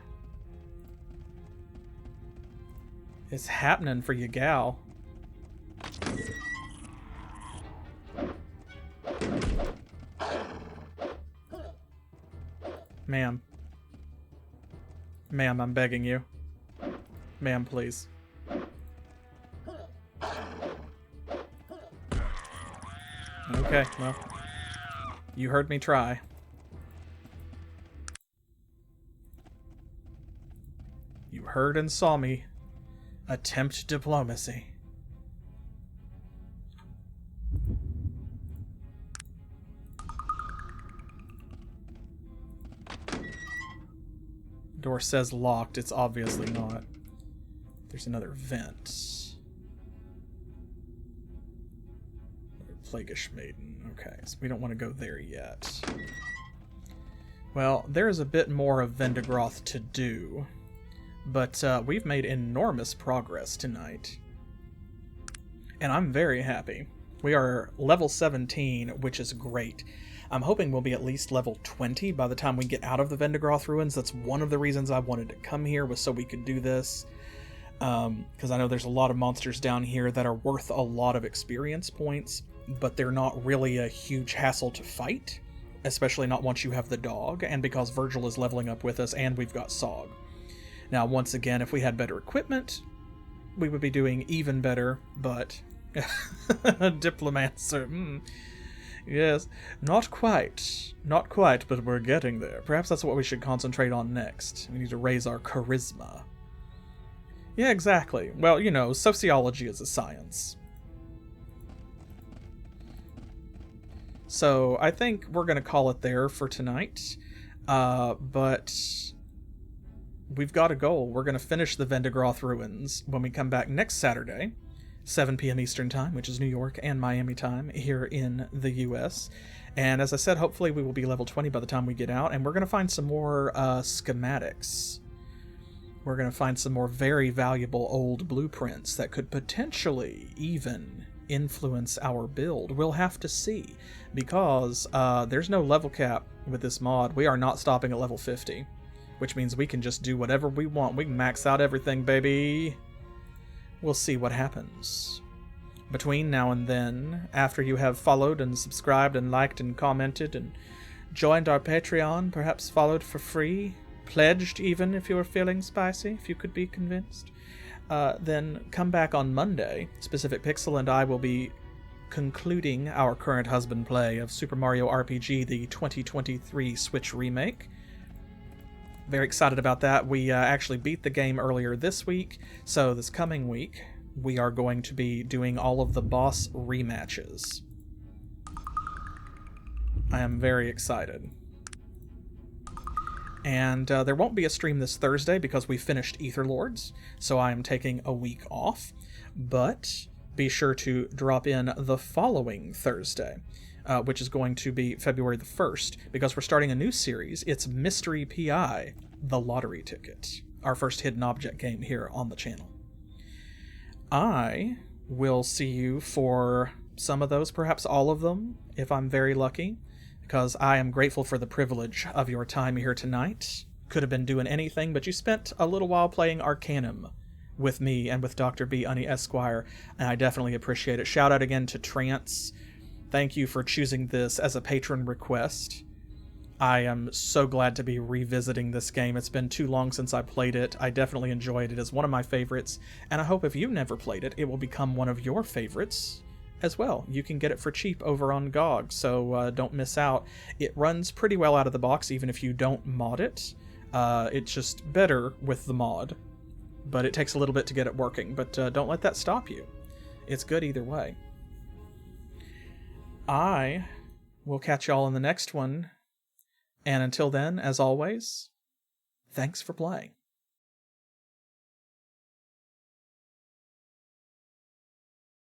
S1: It's happening for you, gal. Ma'am. Ma'am, I'm begging you. Ma'am, please. Okay, well. You heard me try. You heard and saw me attempt diplomacy. Door says locked. It's obviously not. There's another vent. Plaguish Maiden. Okay, so we don't want to go there yet. Well, there is a bit more of Vendigroth to do, but we've made enormous progress tonight. And I'm very happy. We are level 17, which is great. I'm hoping we'll be at least level 20 by the time we get out of the Vendigroth ruins. That's one of the reasons I wanted to come here, was so we could do this. Because I know there's a lot of monsters down here that are worth a lot of experience points, but they're not really a huge hassle to fight, especially not once you have the dog, and because Virgil is leveling up with us and we've got Sog. Now, once again, if we had better equipment, we would be doing even better, but... Diplomancer, Yes, not quite. Not quite, but we're getting there. Perhaps that's what we should concentrate on next. We need to raise our charisma. Yeah, exactly. Well, you know, sociology is a science. So, I think we're going to call it there for tonight. But we've got a goal. We're going to finish the Vendigroth ruins when we come back next Saturday. 7 p.m. Eastern Time, which is New York and Miami time here in the US. And as I said, hopefully we will be level 20 by the time we get out, and we're going to find some more schematics. We're going to find some more very valuable old blueprints that could potentially even influence our build. We'll have to see, because there's no level cap with this mod. We are not stopping at level 50, which means we can just do whatever we want. We can max out everything, baby. We'll see what happens. Between now and then, after you have followed and subscribed and liked and commented and joined our Patreon, perhaps followed for free, pledged even if you were feeling spicy, if you could be convinced, then come back on Monday. Specific Pixel and I will be concluding our current husband play of Super Mario RPG, the 2023 Switch remake. Very excited about that. We actually beat the game earlier this week, so this coming week we are going to be doing all of the boss rematches. I am very excited. And there won't be a stream this Thursday because we finished Aetherlords, so I am taking a week off, but be sure to drop in the following Thursday. Which is going to be February the 1st, because we're starting a new series. It's Mystery P.I., The Lottery Ticket, our first hidden object game here on the channel. I will see you for some of those, perhaps all of them, if I'm very lucky, because I am grateful for the privilege of your time here tonight. Could have been doing anything, but you spent a little while playing Arcanum with me and with Dr. B. Unni Esquire, and I definitely appreciate it. Shout out again to Trance. Thank you for choosing this as a patron request. I am so glad to be revisiting this game. It's been too long since I played it. I definitely enjoyed it. It's one of my favorites, and I hope if you've never played it, it will become one of your favorites as well. You can get it for cheap over on GOG, so don't miss out. It runs pretty well out of the box, even if you don't mod it. It's just better with the mod, but it takes a little bit to get it working. But don't let that stop you. It's good either way. I will catch y'all in the next one. And until then, as always, thanks for playing.